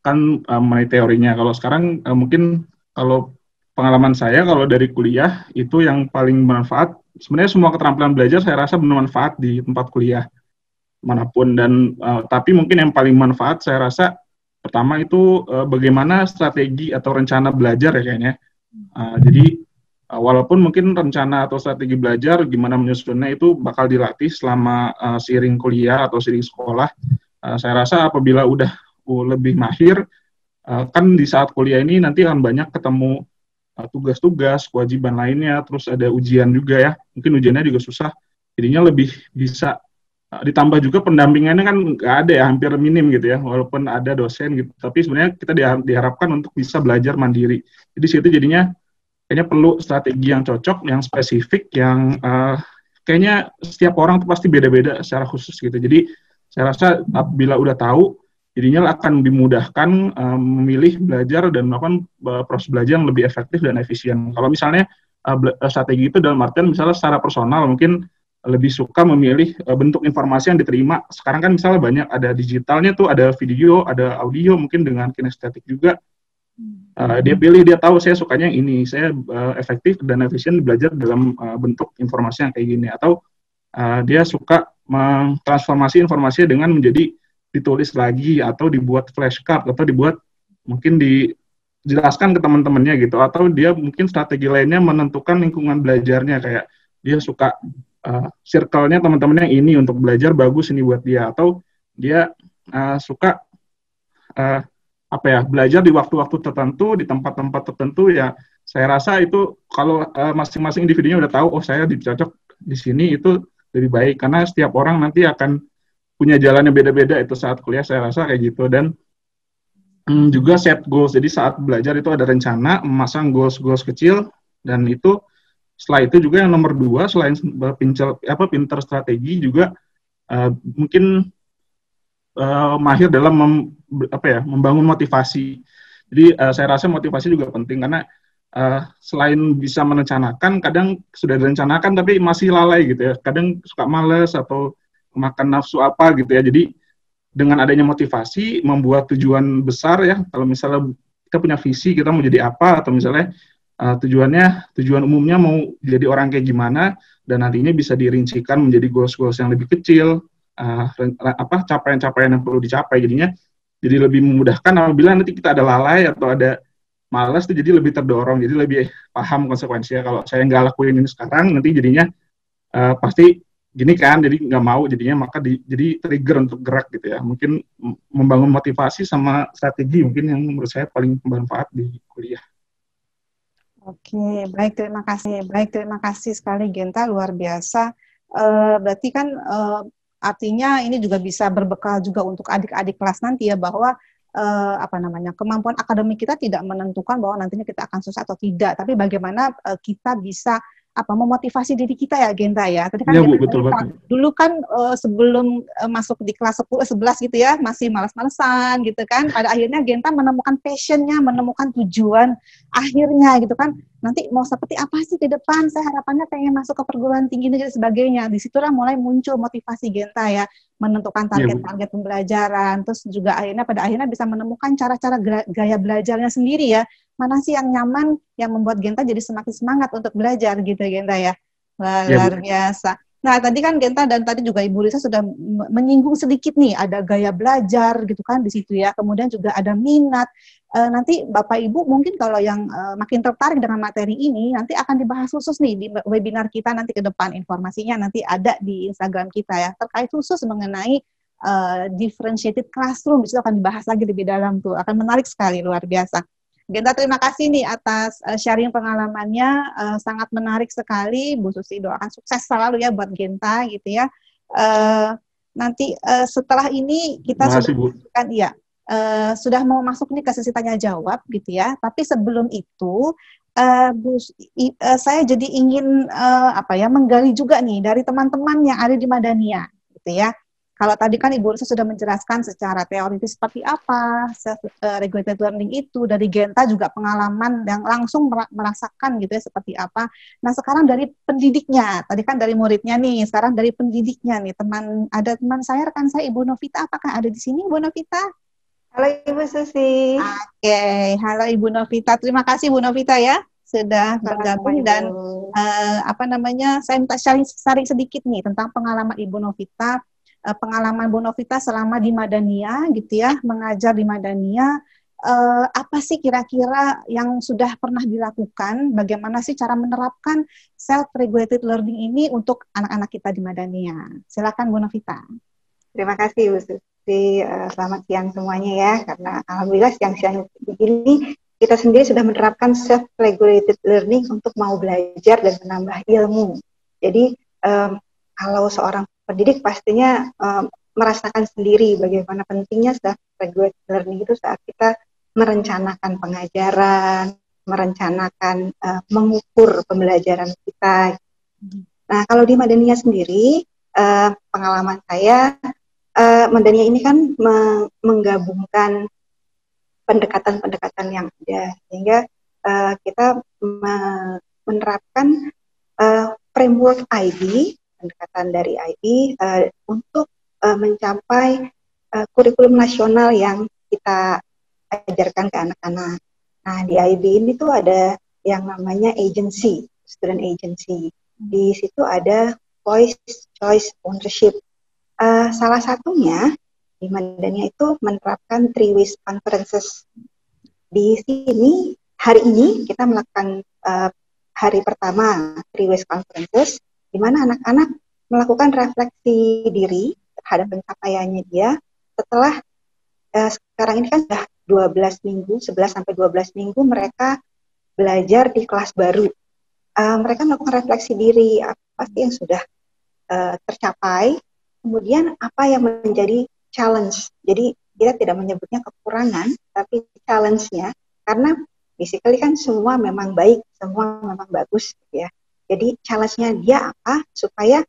kan mengenai teorinya, kalau sekarang mungkin kalau pengalaman saya kalau dari kuliah itu yang paling bermanfaat, sebenarnya semua keterampilan belajar saya rasa bermanfaat di tempat kuliah manapun, dan tapi mungkin yang paling manfaat saya rasa pertama itu bagaimana strategi atau rencana belajar ya kayaknya. Jadi walaupun mungkin rencana atau strategi belajar gimana menyusunnya itu bakal dilatih selama seiring kuliah atau seiring sekolah. Saya rasa apabila udah lebih mahir, kan di saat kuliah ini nanti akan banyak ketemu tugas-tugas, kewajiban lainnya, terus ada ujian juga ya. Mungkin ujiannya juga susah, jadinya lebih bisa ditambah juga pendampingannya kan nggak ada ya, hampir minim gitu ya, walaupun ada dosen gitu. Tapi sebenarnya kita diharapkan untuk bisa belajar mandiri. Jadi situ jadinya kayaknya perlu strategi yang cocok, yang spesifik, yang kayaknya setiap orang tuh pasti beda-beda secara khusus gitu. Jadi saya rasa bila udah tahu, jadinya akan dimudahkan memilih belajar dan melakukan proses belajar yang lebih efektif dan efisien. Kalau misalnya strategi itu dalam artian misalnya secara personal mungkin lebih suka memilih bentuk informasi yang diterima. Sekarang kan misalnya banyak, ada digitalnya tuh, ada video, ada audio, mungkin dengan kinestetik juga. Dia pilih, dia tahu saya sukanya yang ini, saya efektif dan efisien belajar dalam bentuk informasi yang kayak gini. Atau dia suka mentransformasi informasinya dengan menjadi ditulis lagi atau dibuat flashcard atau dibuat mungkin dijelaskan ke teman-temannya gitu, atau dia mungkin strategi lainnya menentukan lingkungan belajarnya, kayak dia suka circle-nya teman-temannya ini untuk belajar bagus ini buat dia, atau dia suka belajar di waktu-waktu tertentu di tempat-tempat tertentu. Ya saya rasa itu kalau masing-masing individunya udah tahu, oh saya cocok di sini, itu lebih baik karena setiap orang nanti akan punya jalannya beda-beda itu saat kuliah, saya rasa kayak gitu. Dan juga set goals, jadi saat belajar itu ada rencana memasang goals kecil, dan itu setelah itu juga yang nomor 2 selain pinter strategi juga mungkin mahir dalam membangun motivasi. Jadi saya rasa motivasi juga penting karena selain bisa merencanakan, kadang sudah direncanakan tapi masih lalai gitu ya. Kadang suka males atau makan nafsu apa gitu ya. Jadi dengan adanya motivasi, membuat tujuan besar ya. Kalau misalnya kita punya visi, kita mau jadi apa, atau misalnya tujuan umumnya mau jadi orang kayak gimana, dan nantinya bisa dirincikan menjadi goals-goals yang lebih kecil, capaian-capaian yang perlu dicapai. Jadinya jadi lebih memudahkan apabila nanti kita ada lalai atau ada malas, tuh jadi lebih terdorong, jadi lebih paham konsekuensinya. Kalau saya nggak lakuin ini sekarang, nanti jadinya pasti gini kan, jadi nggak mau, jadinya maka jadi trigger untuk gerak gitu ya. Mungkin membangun motivasi sama strategi mungkin yang menurut saya paling bermanfaat di kuliah. Oke, baik, terima kasih. Baik, terima kasih sekali Genta, luar biasa. Berarti kan artinya ini juga bisa berbekal juga untuk adik-adik kelas nanti ya, bahwa kemampuan akademik kita tidak menentukan bahwa nantinya kita akan sukses atau tidak, tapi bagaimana kita bisa memotivasi diri kita ya Genta ya. Tadi kan ya, Bu, betul. Dulu kan sebelum masuk di kelas 10-11 gitu ya, masih malas-malesan gitu kan. Pada akhirnya Genta menemukan passion-nya, menemukan tujuan akhirnya gitu kan. Nanti mau seperti apa sih ke depan? Saya harapannya pengen masuk ke perguruan tinggi negeri dan sebagainya. Di situlah mulai muncul motivasi Genta ya, menentukan target-target pembelajaran, terus juga pada akhirnya bisa menemukan cara-cara gaya belajarnya sendiri ya. Mana sih yang nyaman, yang membuat Genta jadi semakin semangat untuk belajar gitu Genta ya. Luar biasa. Nah tadi kan Genta dan tadi juga Ibu Lisa sudah menyinggung sedikit nih, ada gaya belajar gitu kan di situ ya, kemudian juga ada minat. Nanti Bapak Ibu mungkin kalau yang makin tertarik dengan materi ini, nanti akan dibahas khusus nih di webinar kita nanti ke depan, informasinya nanti ada di Instagram kita ya, terkait khusus mengenai differentiated classroom. Itu akan dibahas lagi lebih dalam tuh, akan menarik sekali, luar biasa. Genta terima kasih nih atas sharing pengalamannya, sangat menarik sekali. Bu Susi doakan sukses selalu ya buat Genta gitu ya. Nanti setelah ini kita sudah mau masuk nih ke sesi tanya jawab gitu ya. Tapi sebelum itu saya jadi ingin menggali juga nih dari teman-teman yang ada di Madania gitu ya. Kalau tadi kan Ibu Lisa sudah menjelaskan secara teoritis seperti apa self-regulated learning itu, dari Genta juga pengalaman yang langsung merasakan gitu ya seperti apa. Nah sekarang dari pendidiknya, tadi kan dari muridnya nih, sekarang dari pendidiknya nih, ada teman saya, rekan saya Ibu Novita, apakah ada di sini Ibu Novita? Halo Ibu Susi. Oke, halo Ibu Novita, terima kasih Ibu Novita ya sudah bergabung. Dan saya minta sharing sedikit nih tentang pengalaman Ibu Novita. Pengalaman Bu Novita selama di Madania gitu ya, mengajar di Madania, apa sih kira-kira yang sudah pernah dilakukan, bagaimana sih cara menerapkan self-regulated learning ini untuk anak-anak kita di Madania. Silakan Bu Novita. Terima kasih Bu Susi, selamat siang semuanya ya, karena alhamdulillah siang-siang begini kita sendiri sudah menerapkan self-regulated learning untuk mau belajar dan menambah ilmu. Jadi kalau seorang pendidik pastinya merasakan sendiri bagaimana pentingnya self-regulated learning itu saat kita merencanakan pengajaran, merencanakan mengukur pembelajaran kita. Nah, kalau di Madania sendiri, pengalaman saya, Madania ini kan menggabungkan pendekatan-pendekatan yang ada, sehingga kita menerapkan framework IB, pendekatan dari IB untuk mencapai kurikulum nasional yang kita ajarkan ke anak-anak. Nah, di IB ini tuh ada yang namanya agency, student agency. Di situ ada voice, choice, ownership. Salah satunya di Madania itu menerapkan 3 ways conferences. Di sini hari ini kita melakukan hari pertama 3 ways conferences, di mana anak-anak melakukan refleksi diri terhadap pencapaiannya dia setelah sekarang ini kan sudah 12 minggu, 11 sampai 12 minggu mereka belajar di kelas baru. Mereka melakukan refleksi diri, apa sih yang sudah tercapai, kemudian apa yang menjadi challenge. Jadi kita tidak menyebutnya kekurangan, tapi challenge-nya, karena basically kan semua memang baik, semua memang bagus, ya. Jadi challenge-nya dia apa supaya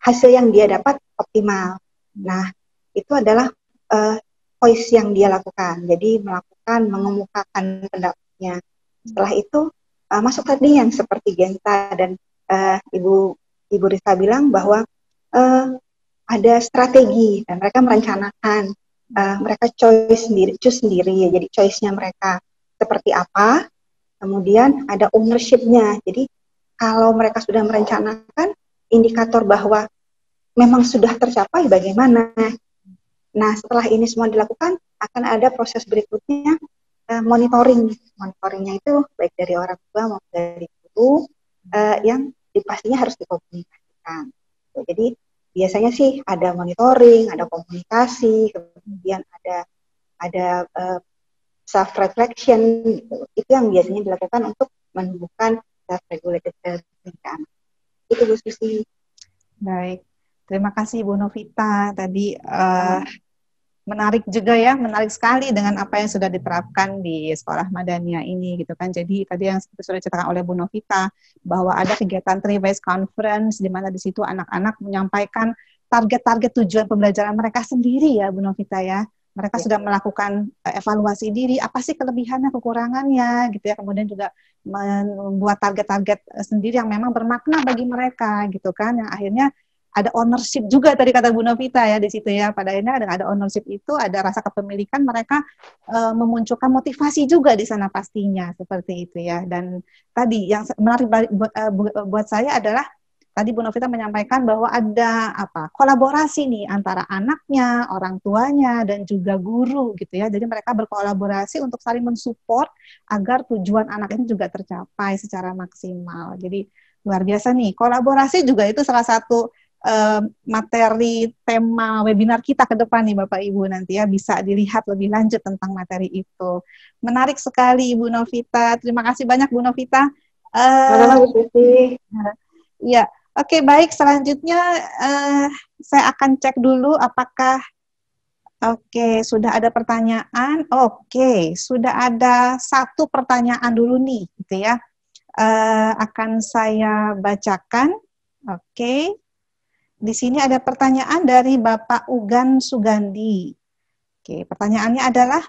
hasil yang dia dapat optimal. Nah, itu adalah voice yang dia lakukan. Jadi mengemukakan pendapatnya. Setelah itu masuk tadi yang seperti Genta dan Ibu Risa bilang bahwa ada strategi dan mereka merencanakan, mereka choose sendiri ya. Jadi choice-nya mereka seperti apa, kemudian ada ownership-nya. Jadi kalau mereka sudah merencanakan, indikator bahwa memang sudah tercapai bagaimana. Nah, setelah ini semua dilakukan, akan ada proses berikutnya, monitoring. Monitoringnya itu baik dari orang tua maupun dari guru, yang pastinya harus dikomunikasikan. Jadi biasanya sih ada monitoring, ada komunikasi, kemudian ada self reflection, itu yang biasanya dilakukan untuk menumbuhkan self regulated learning. Itu Bu Susi. Baik, terima kasih Bu Novita. Tadi menarik juga ya, menarik sekali dengan apa yang sudah diterapkan di Sekolah Madania ini gitu kan. Jadi tadi yang sudah diceritakan oleh Bu Novita bahwa ada kegiatan 3 ways conference di mana di situ anak-anak menyampaikan target-target tujuan pembelajaran mereka sendiri ya Bu Novita ya. Mereka sudah melakukan evaluasi diri, apa sih kelebihannya, kekurangannya gitu ya. Kemudian juga membuat target-target sendiri yang memang bermakna bagi mereka gitu kan. Yang akhirnya ada ownership juga tadi kata Bu Novita ya di situ ya. Pada akhirnya ada ownership itu, ada rasa kepemilikan, mereka memunculkan motivasi juga di sana pastinya seperti itu ya. Dan tadi yang menarik buat saya adalah tadi Bu Novita menyampaikan bahwa ada kolaborasi nih antara anaknya, orang tuanya dan juga guru gitu ya. Jadi mereka berkolaborasi untuk saling mensupport agar tujuan anak ini juga tercapai secara maksimal. Jadi luar biasa nih. Kolaborasi juga itu salah satu materi tema webinar kita ke depan nih Bapak Ibu, nanti ya bisa dilihat lebih lanjut tentang materi itu. Menarik sekali Ibu Novita, terima kasih banyak Bu Novita. Ya, oke, baik, selanjutnya saya akan cek dulu apakah sudah ada pertanyaan. Oke, sudah ada satu pertanyaan dulu nih gitu ya. Akan saya bacakan. Oke. Di sini ada pertanyaan dari Bapak Ugan Sugandi. Oke, pertanyaannya adalah,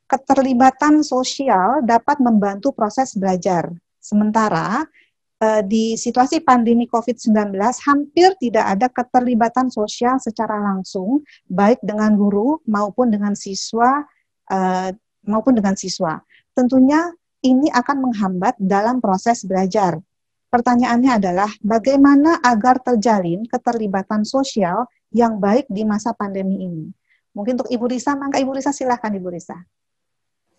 keterlibatan sosial dapat membantu proses belajar. Sementara di situasi pandemi COVID-19 hampir tidak ada keterlibatan sosial secara langsung, baik dengan guru maupun dengan siswa. Tentunya ini akan menghambat dalam proses belajar. Pertanyaannya adalah, bagaimana agar terjalin keterlibatan sosial yang baik di masa pandemi ini? Mungkin untuk Ibu Risa, maka Ibu Risa silakan Ibu Risa.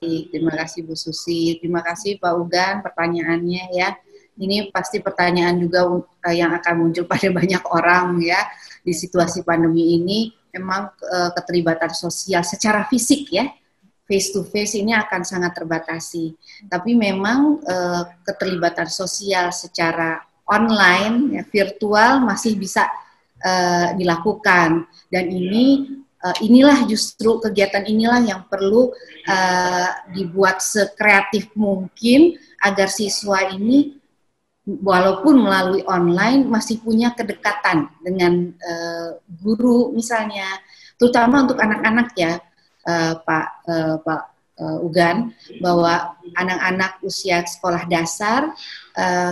Terima kasih Bu Susi, terima kasih Pak Ugan pertanyaannya ya. Ini pasti pertanyaan juga yang akan muncul pada banyak orang ya. Di situasi pandemi ini memang keterlibatan sosial secara fisik ya, face to face ini akan sangat terbatasi. Tapi memang keterlibatan sosial secara online, ya, virtual masih bisa dilakukan. Dan inilah justru kegiatan inilah yang perlu dibuat sekreatif mungkin agar siswa ini walaupun melalui online masih punya kedekatan dengan guru misalnya, terutama untuk anak-anak ya. Pak Ugan, bahwa anak-anak usia sekolah dasar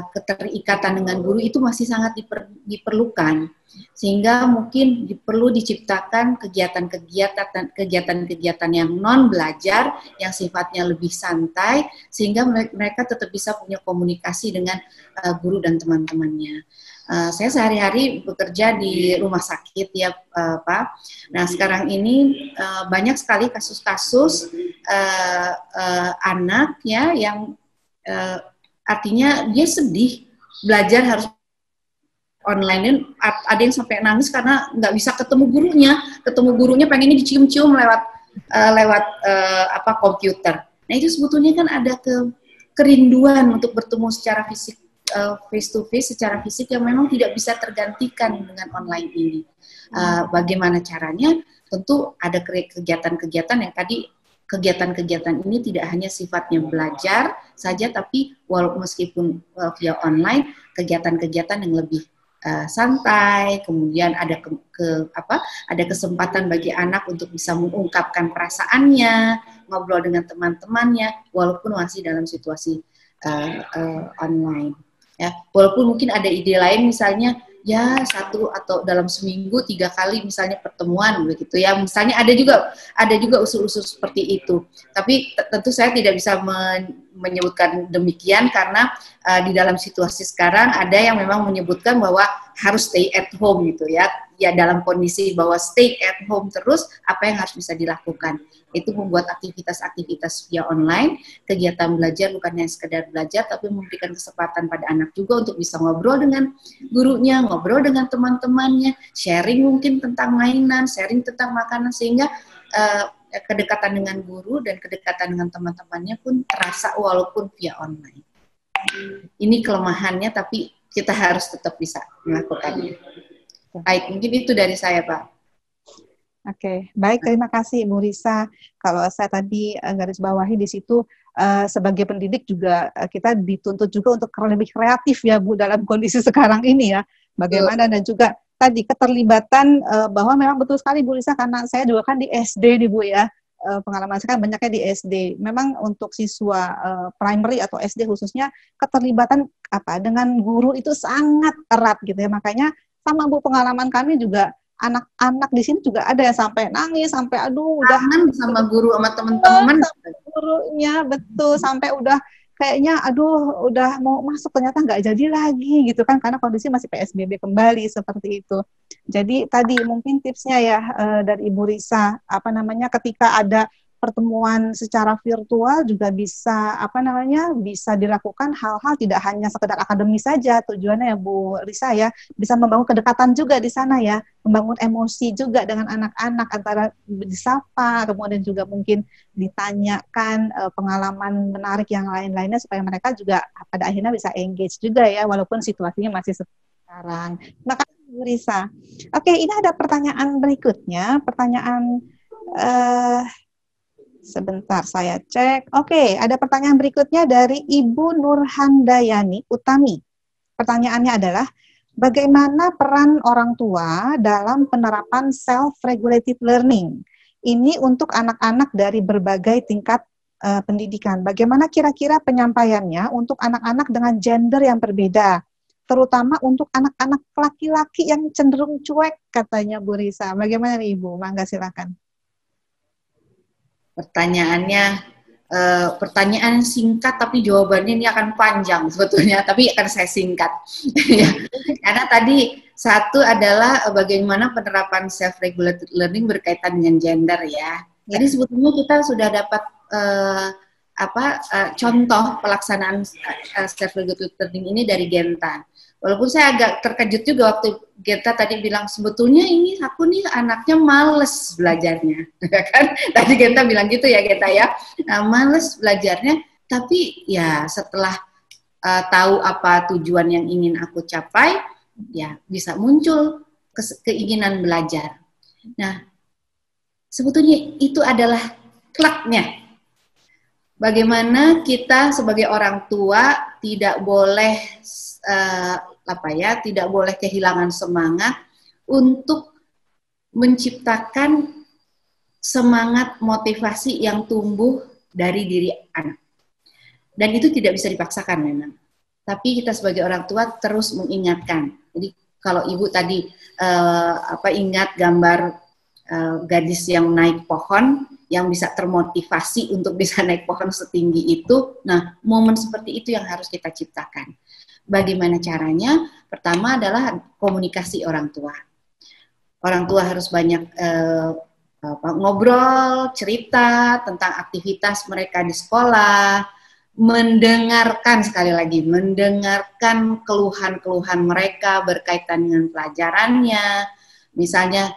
keterikatan dengan guru itu masih sangat diperlukan, sehingga mungkin perlu diciptakan kegiatan-kegiatan yang non belajar yang sifatnya lebih santai, sehingga mereka tetap bisa punya komunikasi dengan guru dan teman-temannya. Saya sehari-hari bekerja di rumah sakit ya, Pak. Nah, sekarang ini banyak sekali kasus-kasus anak ya yang artinya dia sedih belajar harus online, ada yang sampai nangis karena nggak bisa ketemu gurunya pengennya dicium-cium lewat komputer. Nah, itu sebetulnya kan ada kerinduan untuk bertemu secara fisik, face to face secara fisik yang memang tidak bisa tergantikan dengan online ini. Bagaimana caranya? Tentu ada kegiatan-kegiatan yang tadi, kegiatan-kegiatan ini tidak hanya sifatnya belajar saja, tapi walaupun meskipun via online, kegiatan-kegiatan yang lebih santai, kemudian ada ada kesempatan bagi anak untuk bisa mengungkapkan perasaannya, ngobrol dengan teman-temannya, walaupun masih dalam situasi online. Ya, walaupun mungkin ada ide lain, misalnya ya 1 atau dalam seminggu 3 kali misalnya pertemuan begitu ya, misalnya ada juga usul-usul seperti itu. Tapi tentu saya tidak bisa menyebutkan demikian karena di dalam situasi sekarang ada yang memang menyebutkan bahwa harus stay at home gitu ya. Ya, dalam kondisi bahwa stay at home terus, apa yang harus bisa dilakukan? Itu membuat aktivitas-aktivitas via online, kegiatan belajar bukan hanya sekedar belajar, tapi memberikan kesempatan pada anak juga untuk bisa ngobrol dengan gurunya, ngobrol dengan teman-temannya, sharing mungkin tentang mainan, sharing tentang makanan, sehingga kedekatan dengan guru dan kedekatan dengan teman-temannya pun terasa walaupun via online. Ini kelemahannya, tapi kita harus tetap bisa melakukannya. Baik, mungkin itu dari saya, Pak. Oke, baik, terima kasih Ibu Risa. Kalau saya tadi garis bawahi di situ, sebagai pendidik juga kita dituntut juga untuk lebih kreatif ya Bu, dalam kondisi sekarang ini ya. Bagaimana dan juga tadi keterlibatan, bahwa memang betul sekali Bu Risa, karena saya juga kan di SD nih Bu ya, pengalaman saya kan banyaknya di SD. Memang untuk siswa primary atau SD khususnya, keterlibatan dengan guru itu sangat erat gitu ya. Makanya sama Bu, pengalaman kami juga anak-anak di sini juga ada yang sampai nangis, sampai udah kangen sama guru, sama teman-teman, gurunya, betul, sampai udah kayaknya udah mau masuk ternyata nggak jadi lagi gitu kan, karena kondisi masih PSBB kembali seperti itu. Jadi tadi mungkin tipsnya ya dari Ibu Risa, ketika ada pertemuan secara virtual juga bisa bisa dilakukan hal-hal tidak hanya sekedar akademis saja tujuannya ya Bu Risa ya, bisa membangun kedekatan juga di sana ya, membangun emosi juga dengan anak-anak, antara disapa, kemudian juga mungkin ditanyakan pengalaman menarik yang lain-lainnya supaya mereka juga pada akhirnya bisa engage juga ya, walaupun situasinya masih seperti sekarang. Terima kasih Bu Risa. Oke, ini ada pertanyaan berikutnya, pertanyaan sebentar saya cek. Oke, ada pertanyaan berikutnya dari Ibu Nurhandayani Utami. Pertanyaannya adalah, bagaimana peran orang tua dalam penerapan self-regulated learning? Ini untuk anak-anak dari berbagai tingkat pendidikan. Bagaimana kira-kira penyampaiannya untuk anak-anak dengan gender yang berbeda? Terutama untuk anak-anak laki-laki yang cenderung cuek, katanya Bu Risa. Bagaimana nih Ibu? Mangga silakan. Pertanyaan singkat tapi jawabannya ini akan panjang sebetulnya, tapi akan saya singkat. Karena tadi satu adalah bagaimana penerapan self-regulated learning berkaitan dengan gender ya. Jadi sebetulnya kita sudah dapat contoh pelaksanaan self-regulated learning ini dari Genta. Walaupun saya agak terkejut juga waktu Genta tadi bilang, sebetulnya ini aku nih anaknya males belajarnya. Kan tadi Genta bilang gitu ya, Genta ya. Nah, males belajarnya, tapi ya setelah tahu apa tujuan yang ingin aku capai, ya bisa muncul keinginan belajar. Nah, sebetulnya itu adalah klaknya. Bagaimana kita sebagai orang tua tidak boleh tidak boleh kehilangan semangat untuk menciptakan semangat motivasi yang tumbuh dari diri anak. Dan itu tidak bisa dipaksakan memang. Tapi kita sebagai orang tua terus mengingatkan. Jadi kalau Ibu tadi ingat gambar gadis yang naik pohon, yang bisa termotivasi untuk bisa naik pohon setinggi itu, nah momen seperti itu yang harus kita ciptakan. Bagaimana caranya? Pertama adalah komunikasi orang tua. Orang tua harus banyak ngobrol, cerita tentang aktivitas mereka di sekolah, mendengarkan, sekali lagi, mendengarkan keluhan-keluhan mereka berkaitan dengan pelajarannya. Misalnya,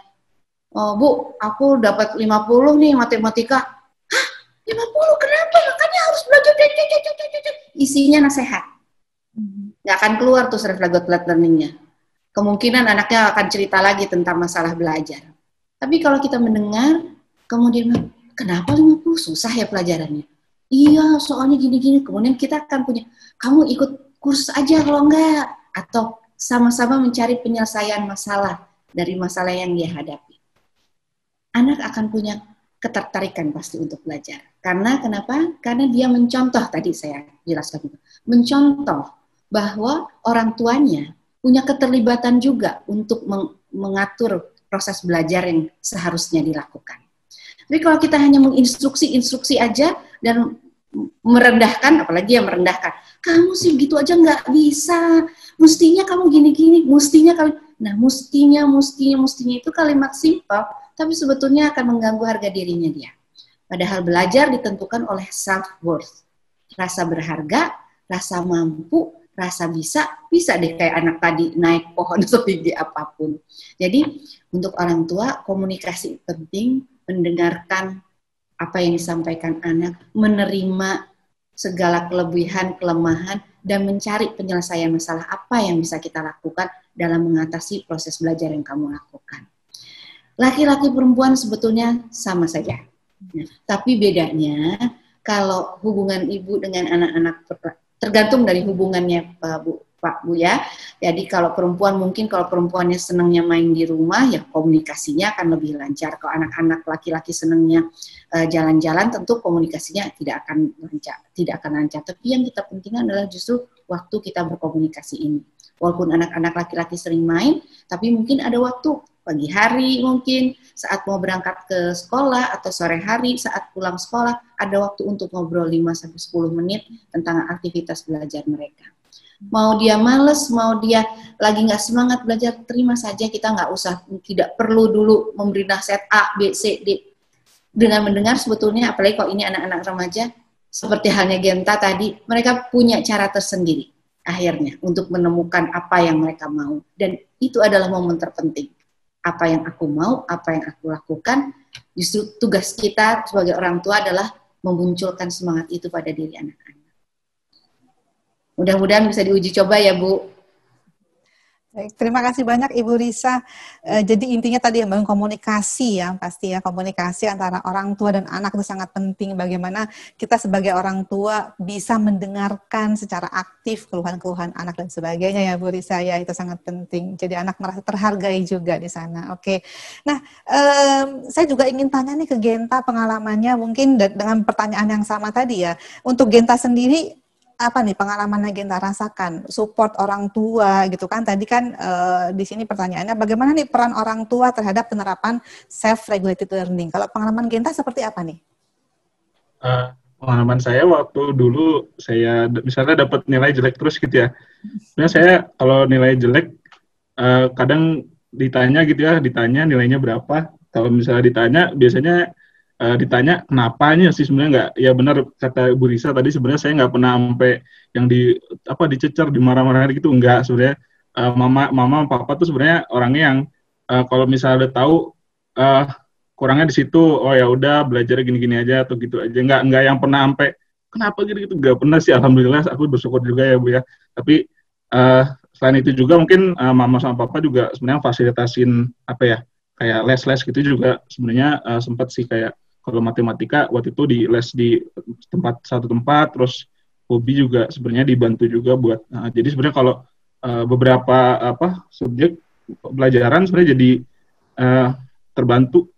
oh, Bu, aku dapat 50 nih matematika. Hah, 50 kenapa? Makanya harus belajar. Isinya nasihat. Nggak akan keluar tuh self-regulate learning-nya. Kemungkinan anaknya akan cerita lagi tentang masalah belajar. Tapi kalau kita mendengar, kemudian, kenapa 50? Susah ya pelajarannya? Iya, soalnya gini-gini. Kemudian kita akan punya, kamu ikut kursus aja kalau enggak. Atau sama-sama mencari penyelesaian masalah dari masalah yang dia hadapi. Anak akan punya ketertarikan pasti untuk belajar. Karena kenapa? Karena dia mencontoh, tadi saya jelaskan juga. Mencontoh bahwa orang tuanya punya keterlibatan juga untuk mengatur proses belajar yang seharusnya dilakukan. Tapi kalau kita hanya menginstruksi aja dan merendahkan, apalagi yang merendahkan, kamu sih gitu aja nggak bisa, mestinya kamu gini-gini, mestinya kamu, nah mestinya itu kalimat simpel, tapi sebetulnya akan mengganggu harga dirinya dia. Padahal belajar ditentukan oleh self-worth, rasa berharga, rasa mampu, rasa bisa deh kayak anak tadi naik pohon setinggi apapun. Jadi untuk orang tua komunikasi penting, mendengarkan apa yang disampaikan anak, menerima segala kelebihan, kelemahan, dan mencari penyelesaian masalah apa yang bisa kita lakukan dalam mengatasi proses belajar yang kamu lakukan. Laki-laki perempuan sebetulnya sama saja. Nah, tapi bedanya kalau hubungan ibu dengan anak-anak tergantung dari hubungannya Pak Bu ya. Jadi kalau perempuan mungkin kalau perempuannya senangnya main di rumah ya komunikasinya akan lebih lancar. Kalau anak-anak laki-laki senangnya jalan-jalan tentu komunikasinya tidak akan lancar. Tapi yang kita pentingkan adalah justru waktu kita berkomunikasi ini. Walaupun anak-anak laki-laki sering main, tapi mungkin ada waktu pagi hari mungkin saat mau berangkat ke sekolah atau sore hari saat pulang sekolah ada waktu untuk ngobrol 5-10 menit tentang aktivitas belajar mereka. Mau dia males, mau dia lagi nggak semangat belajar, terima saja, kita nggak usah, tidak perlu dulu memberi nasihat A, B, C, D. Dengan mendengar sebetulnya, apalagi kalau ini anak-anak remaja, seperti halnya Genta tadi, mereka punya cara tersendiri akhirnya untuk menemukan apa yang mereka mau. Dan itu adalah momen terpenting. Apa yang aku mau, apa yang aku lakukan, justru tugas kita sebagai orang tua adalah memunculkan semangat itu pada diri anak-anak. Mudah-mudahan bisa diuji coba ya Bu. Baik, terima kasih banyak Ibu Risa. Jadi intinya tadi yang komunikasi ya, pasti ya komunikasi antara orang tua dan anak itu sangat penting. Bagaimana kita sebagai orang tua bisa mendengarkan secara aktif keluhan-keluhan anak dan sebagainya ya Bu Risa ya, itu sangat penting. Jadi anak merasa terhargai juga di sana. Oke. Nah, saya juga ingin tanya nih ke Genta pengalamannya mungkin dengan pertanyaan yang sama tadi ya. Untuk Genta sendiri apa nih pengalaman yang Genta rasakan, support orang tua gitu kan, tadi kan di sini pertanyaannya bagaimana nih peran orang tua terhadap penerapan self-regulated learning. Kalau pengalaman Genta seperti apa nih? Pengalaman saya waktu dulu saya misalnya dapat nilai jelek terus gitu ya, sebenarnya saya kalau nilai jelek kadang ditanya gitu ya, ditanya nilainya berapa, kalau misalnya ditanya biasanya ditanya kenapanya sih sebenarnya nggak, ya benar kata Bu Risa tadi, sebenarnya saya nggak pernah sampai yang dicecer, dimarah-marahin gitu, enggak. Sebenarnya mama papa tuh sebenarnya orangnya yang kalau misalnya udah tahu kurangnya di situ, oh ya udah belajar gini-gini aja atau gitu aja, nggak yang pernah sampai kenapa gitu nggak pernah sih, alhamdulillah aku bersyukur juga ya Bu ya. Tapi selain itu juga mungkin mama sama papa juga sebenarnya fasilitasin apa ya, kayak les-les gitu juga sebenarnya sempat sih, kayak kalau matematika waktu itu di les di satu tempat, terus hobi juga sebenarnya dibantu juga buat. Jadi sebenarnya kalau beberapa subjek pelajaran sebenarnya jadi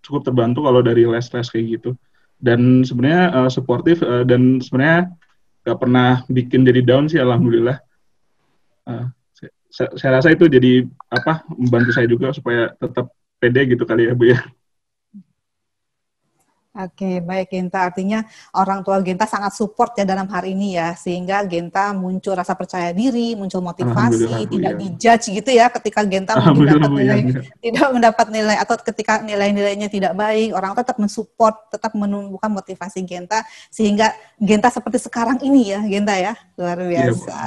cukup terbantu kalau dari les-les kayak gitu. Dan sebenarnya suportif dan sebenarnya nggak pernah bikin jadi down sih, alhamdulillah. Saya rasa itu jadi membantu saya juga supaya tetap pede gitu kali ya Bu ya. Oke, baik Genta. Artinya orang tua Genta sangat support ya dalam hari ini ya, sehingga Genta muncul rasa percaya diri, muncul Alhamdulillah motivasi, Bu tidak ya. dijudge gitu ya ketika Genta mungkin Alhamdulillah dapat Bu ya. nilai, tidak mendapat nilai, atau ketika nilai-nilainya tidak baik, orang tua tetap mensupport, tetap menumbuhkan motivasi Genta, sehingga Genta seperti sekarang ini ya, Genta ya, luar Iya Bu. biasa.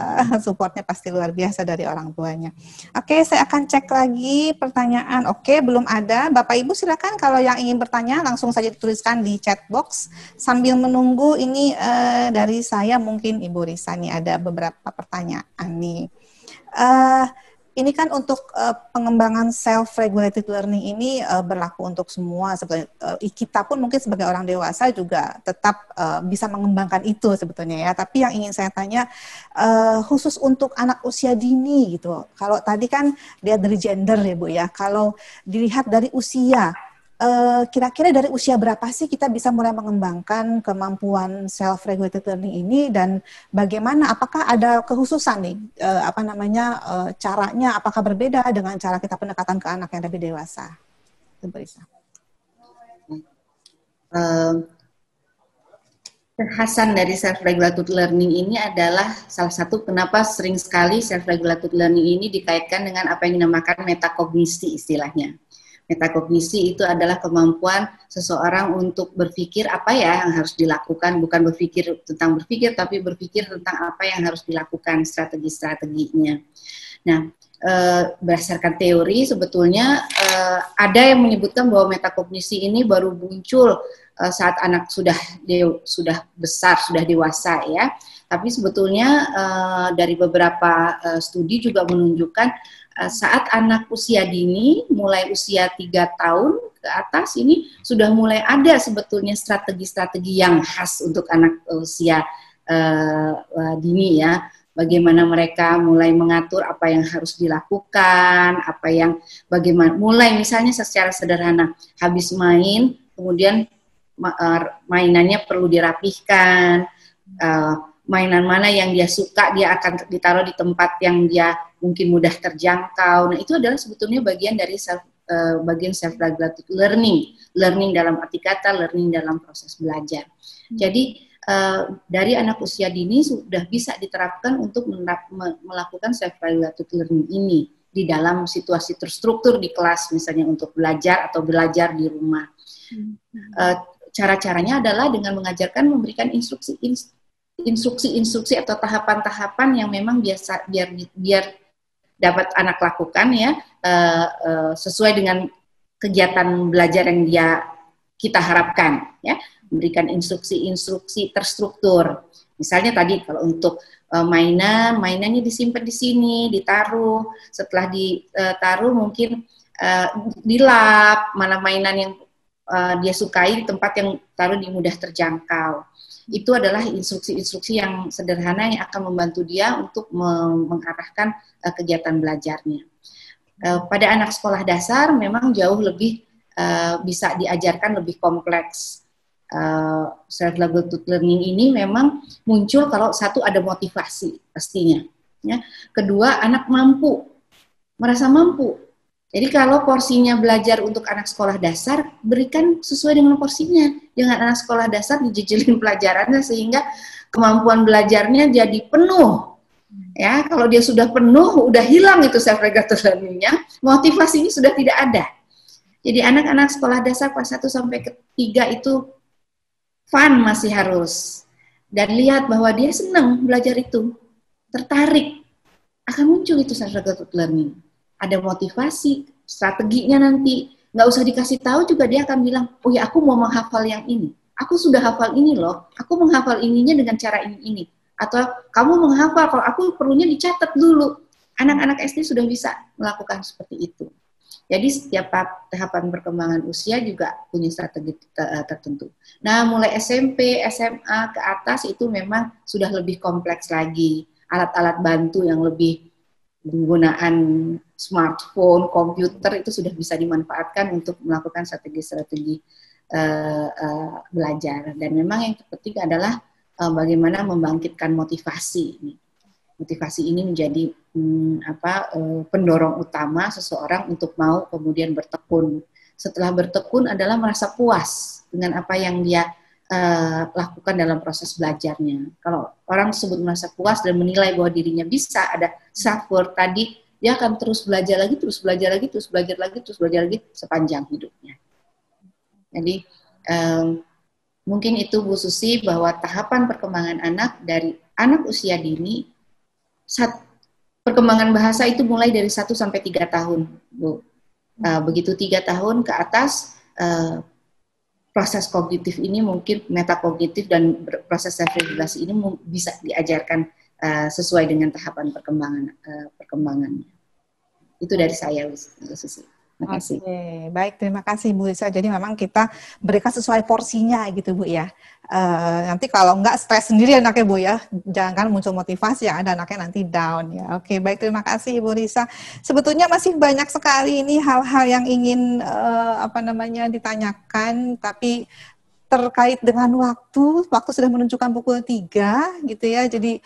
Supportnya pasti luar biasa dari orang tuanya. Oke, saya akan cek lagi pertanyaan. Oke, belum ada. Bapak Ibu silakan kalau yang ingin bertanya langsung saja dituliskan di chat box. Sambil menunggu ini dari saya mungkin Ibu Risa nih ada beberapa pertanyaan nih. Ini kan untuk pengembangan self-regulated learning ini berlaku untuk semua. Sebetulnya kita pun mungkin sebagai orang dewasa juga tetap bisa mengembangkan itu sebetulnya ya. Tapi yang ingin saya tanya khusus untuk anak usia dini gitu. Kalau tadi kan dia dari gender ya Bu ya. Kalau dilihat dari usia, kira-kira dari usia berapa sih kita bisa mulai mengembangkan kemampuan self-regulated learning ini, dan bagaimana, apakah ada kekhususan nih, caranya, apakah berbeda dengan cara kita pendekatan ke anak yang lebih dewasa? Kekhasan dari self-regulated learning ini adalah salah satu kenapa sering sekali self-regulated learning ini dikaitkan dengan apa yang dinamakan metakognisi istilahnya. Metakognisi itu adalah kemampuan seseorang untuk berpikir apa ya yang harus dilakukan, bukan berpikir tentang berpikir, tapi berpikir tentang apa yang harus dilakukan, strategi-strateginya. Nah, berdasarkan teori sebetulnya ada yang menyebutkan bahwa metakognisi ini baru muncul saat anak sudah besar, sudah dewasa ya. Tapi sebetulnya dari beberapa studi juga menunjukkan saat anak usia dini, mulai usia 3 tahun ke atas ini sudah mulai ada sebetulnya strategi-strategi yang khas untuk anak usia dini ya. Bagaimana mereka mulai mengatur apa yang harus dilakukan, bagaimana mulai misalnya secara sederhana, habis main, kemudian mainannya perlu dirapihkan, mainan mana yang dia suka dia akan ditaruh di tempat yang dia mungkin mudah terjangkau. Nah, itu adalah sebetulnya bagian dari self-regulated learning dalam arti kata, learning dalam proses belajar. Jadi dari anak usia dini sudah bisa diterapkan untuk melakukan self-regulated learning ini di dalam situasi terstruktur di kelas, misalnya untuk belajar atau belajar di rumah. Cara-caranya adalah dengan mengajarkan, memberikan instruksi atau tahapan-tahapan yang memang biar dapat anak lakukan ya sesuai dengan kegiatan belajar yang kita harapkan ya, memberikan instruksi terstruktur. Misalnya tadi kalau untuk mainannya disimpan di sini, ditaruh, setelah ditaruh mungkin dilap mana mainan yang dia sukai di tempat yang taruh di mudah terjangkau. Itu adalah instruksi-instruksi yang sederhana yang akan membantu dia untuk mengarahkan kegiatan belajarnya. Pada anak sekolah dasar memang jauh lebih bisa diajarkan lebih kompleks. Self-regulated learning ini memang muncul kalau satu ada motivasi pastinya. Ya. Kedua, anak merasa mampu. Jadi kalau porsinya belajar untuk anak sekolah dasar, berikan sesuai dengan porsinya. Jangan anak sekolah dasar dijejelin pelajarannya sehingga kemampuan belajarnya jadi penuh. Ya, kalau dia sudah penuh, udah hilang itu self-regulated learning-nya, motivasinya sudah tidak ada. Jadi anak-anak sekolah dasar kelas 1 sampai ke 3 itu fun masih harus. Dan lihat bahwa dia senang belajar itu, tertarik, akan muncul itu self-regulated learning. Ada motivasi, strateginya nanti, nggak usah dikasih tahu juga dia akan bilang, oh ya aku mau menghafal yang ini, aku sudah hafal ini loh, aku menghafal ininya dengan cara ini. Atau kamu menghafal, kalau aku perlunya dicatat dulu. Anak-anak SD sudah bisa melakukan seperti itu. Jadi setiap tahapan perkembangan usia juga punya strategi tertentu. Nah mulai SMP, SMA ke atas itu memang sudah lebih kompleks lagi. Alat-alat bantu yang lebih penggunaan smartphone, komputer itu sudah bisa dimanfaatkan untuk melakukan strategi-strategi belajar. Dan memang yang terpenting adalah bagaimana membangkitkan motivasi. Motivasi ini menjadi pendorong utama seseorang untuk mau kemudian bertekun setelah bertekun adalah merasa puas dengan apa yang dia lakukan dalam proses belajarnya. Kalau orang tersebut merasa puas dan menilai bahwa dirinya bisa, ada self-worth tadi, dia akan terus belajar lagi, terus belajar lagi, terus belajar lagi, terus belajar lagi sepanjang hidupnya. Jadi mungkin itu Bu Susi, bahwa tahapan perkembangan anak dari anak usia dini, perkembangan bahasa itu mulai dari 1 sampai 3 tahun, Bu. Begitu 3 tahun ke atas, proses kognitif ini mungkin metakognitif dan proses self-regulasi ini bisa diajarkan sesuai dengan tahapan perkembangannya. Itu dari saya, Bu Susi. Terima kasih. Oke, baik, terima kasih Bu Lisa. Jadi memang kita berikan sesuai porsinya gitu Bu ya. Nanti kalau enggak stres sendiri anaknya Bu ya, jangan muncul motivasi yang ada anaknya nanti down ya. Oke, baik, terima kasih Bu Lisa. Sebetulnya masih banyak sekali ini hal-hal yang ingin ditanyakan, tapi terkait dengan waktu sudah menunjukkan pukul 3 gitu ya. Jadi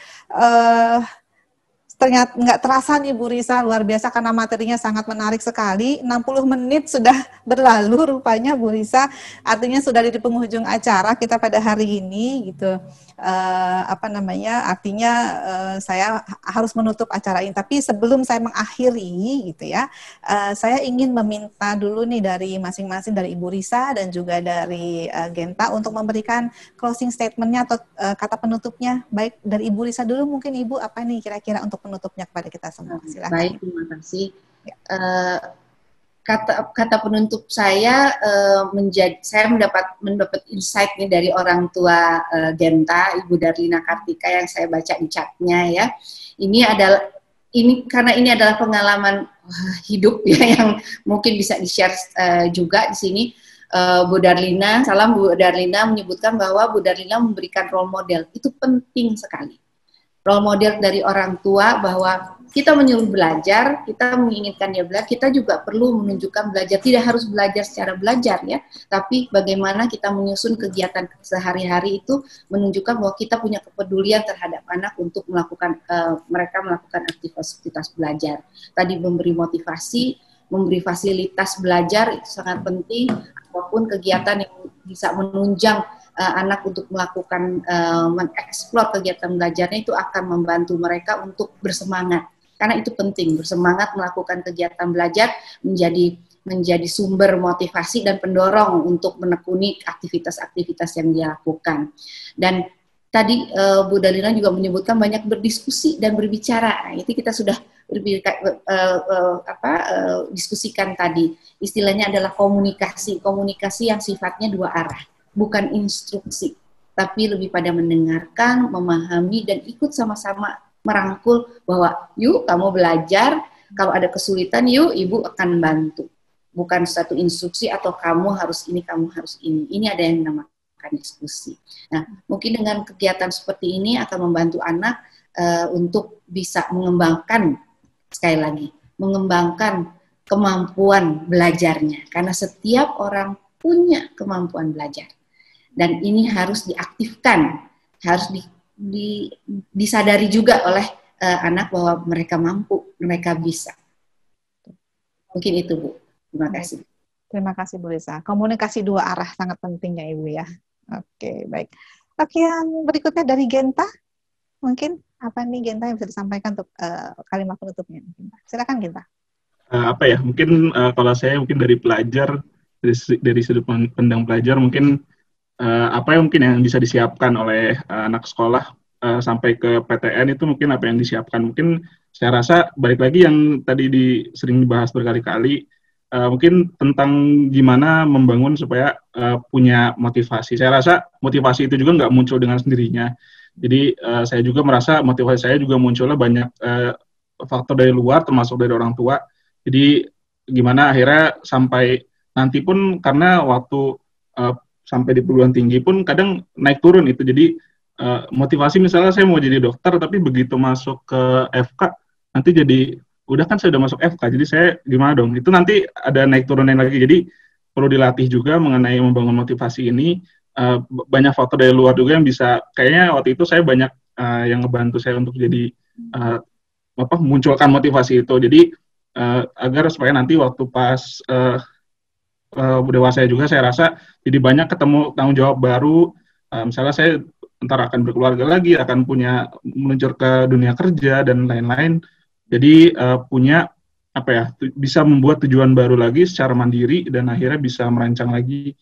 ternyata nggak terasa nih Bu Risa, luar biasa karena materinya sangat menarik sekali. 60 menit sudah berlalu rupanya Bu Risa, artinya sudah di penghujung acara kita pada hari ini gitu. Artinya saya harus menutup acara ini. Tapi sebelum saya mengakhiri gitu ya, saya ingin meminta dulu nih dari masing-masing, dari Ibu Risa dan juga dari Genta untuk memberikan closing statement-nya atau kata penutupnya. Baik, dari Ibu Risa dulu mungkin Ibu, apa nih kira-kira untuk penutupnya kepada kita semua? Silakan. Baik, terima kasih. Ya. Kata penutup saya saya mendapat insight nih dari orang tua Genta, Ibu Darlina Kartika, yang saya baca di chatnya ya. Karena ini adalah pengalaman hidup ya, yang mungkin bisa di-share juga di sini. Bu Darlina menyebutkan bahwa Bu Darlina memberikan role model. Itu penting sekali. Role model dari orang tua, bahwa kita menyuruh belajar, kita menginginkan dia belajar, kita juga perlu menunjukkan belajar. Tidak harus belajar secara belajar ya, tapi bagaimana kita menyusun kegiatan sehari-hari itu menunjukkan bahwa kita punya kepedulian terhadap anak untuk mereka melakukan aktivitas belajar. Tadi memberi motivasi, memberi fasilitas belajar itu sangat penting. Apapun kegiatan yang bisa menunjang anak untuk melakukan mengeksplor kegiatan belajarnya, itu akan membantu mereka untuk bersemangat. Karena itu penting, bersemangat melakukan kegiatan belajar menjadi sumber motivasi dan pendorong untuk menekuni aktivitas-aktivitas yang dia lakukan. Dan tadi Bu Darlina juga menyebutkan banyak berdiskusi dan berbicara. Nah, itu kita sudah diskusikan tadi. Istilahnya adalah komunikasi yang sifatnya 2 arah. Bukan instruksi, tapi lebih pada mendengarkan, memahami, dan ikut sama-sama merangkul bahwa yuk kamu belajar, kalau ada kesulitan yuk ibu akan bantu. Bukan satu instruksi atau kamu harus ini, kamu harus ini. Ini ada yang dinamakan diskusi. Nah, mungkin dengan kegiatan seperti ini akan membantu anak untuk bisa mengembangkan, sekali lagi, mengembangkan kemampuan belajarnya. Karena setiap orang punya kemampuan belajar. Dan ini harus diaktifkan, harus disadari juga oleh anak bahwa mereka mampu, mereka bisa. Mungkin itu Bu. Terima kasih. Terima kasih Bu Lisa. Komunikasi 2 arah sangat penting ya Ibu ya. Oke, baik. Oke, yang berikutnya dari Genta. Mungkin apa nih Genta yang bisa disampaikan untuk kalimat penutupnya? Silakan Genta. Mungkin kalau saya mungkin dari pelajar, dari sudut pandang pelajar, mungkin mungkin yang bisa disiapkan oleh anak sekolah sampai ke PTN itu, mungkin apa yang disiapkan. Mungkin saya rasa balik lagi yang tadi sering dibahas berkali-kali, mungkin tentang gimana membangun supaya punya motivasi. Saya rasa motivasi itu juga nggak muncul dengan sendirinya. Jadi saya juga merasa motivasi saya juga munculnya banyak faktor dari luar, termasuk dari orang tua. Jadi gimana akhirnya sampai nanti pun, karena waktu sampai di perguruan tinggi pun kadang naik turun itu. Jadi motivasi misalnya saya mau jadi dokter, tapi begitu masuk ke FK nanti jadi udah kan saya udah masuk FK, jadi saya gimana dong? Itu nanti ada naik turunan lagi. Jadi perlu dilatih juga mengenai membangun motivasi ini. Banyak faktor dari luar juga yang bisa, kayaknya waktu itu saya banyak yang ngebantu saya untuk jadi munculkan motivasi itu. Jadi agar supaya nanti waktu pas dewasa juga saya rasa, jadi banyak ketemu tanggung jawab baru. Misalnya saya ntar akan berkeluarga lagi, akan meluncur ke dunia kerja dan lain-lain. Jadi punya bisa membuat tujuan baru lagi secara mandiri dan akhirnya bisa merancang lagi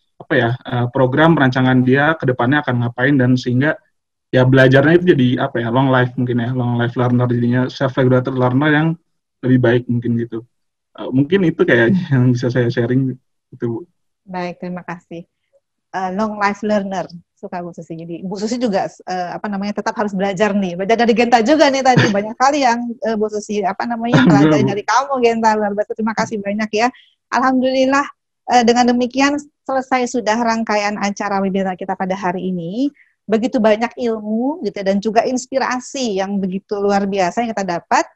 program perancangan dia ke depannya akan ngapain, dan sehingga ya belajarnya itu jadi long life learner, jadinya self-regulated learner yang lebih baik mungkin gitu. Mungkin itu kayaknya yang bisa saya sharing itu. Baik, terima kasih. Long life learner, suka Bu Susi. Jadi Bu Susi juga tetap harus belajar dari Genta juga nih tadi, banyak kali yang Bu Susi pelajari dari kamu Genta. Terima kasih banyak ya. Alhamdulillah, dengan demikian selesai sudah rangkaian acara webinar kita pada hari ini. Begitu banyak ilmu gitu dan juga inspirasi yang begitu luar biasa yang kita dapat.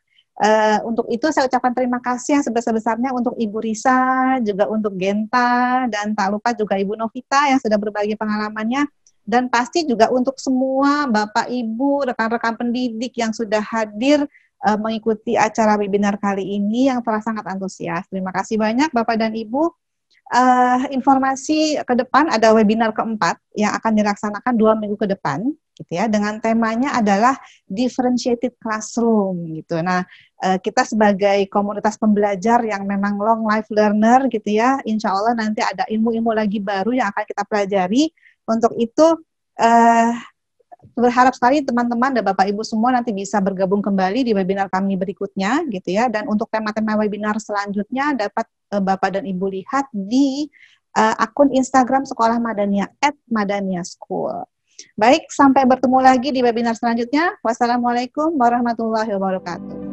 Untuk itu saya ucapkan terima kasih yang sebesar-besarnya untuk Ibu Risa, juga untuk Genta, dan tak lupa juga Ibu Novita yang sudah berbagi pengalamannya, dan pasti juga untuk semua Bapak Ibu, rekan-rekan pendidik yang sudah hadir mengikuti acara webinar kali ini yang telah sangat antusias. Terima kasih banyak Bapak dan Ibu. Informasi ke depan ada webinar keempat yang akan dilaksanakan 2 minggu ke depan gitu ya, dengan temanya adalah differentiated classroom gitu. Nah, kita sebagai komunitas pembelajar yang memang long life learner gitu ya, insya Allah nanti ada ilmu-ilmu lagi baru yang akan kita pelajari. Untuk itu berharap sekali teman-teman dan Bapak Ibu semua nanti bisa bergabung kembali di webinar kami berikutnya gitu ya. Dan untuk tema-tema webinar selanjutnya dapat Bapak dan Ibu lihat di akun Instagram Sekolah Madania @madaniaschool. Baik, sampai bertemu lagi di webinar selanjutnya. Wassalamualaikum warahmatullahi wabarakatuh.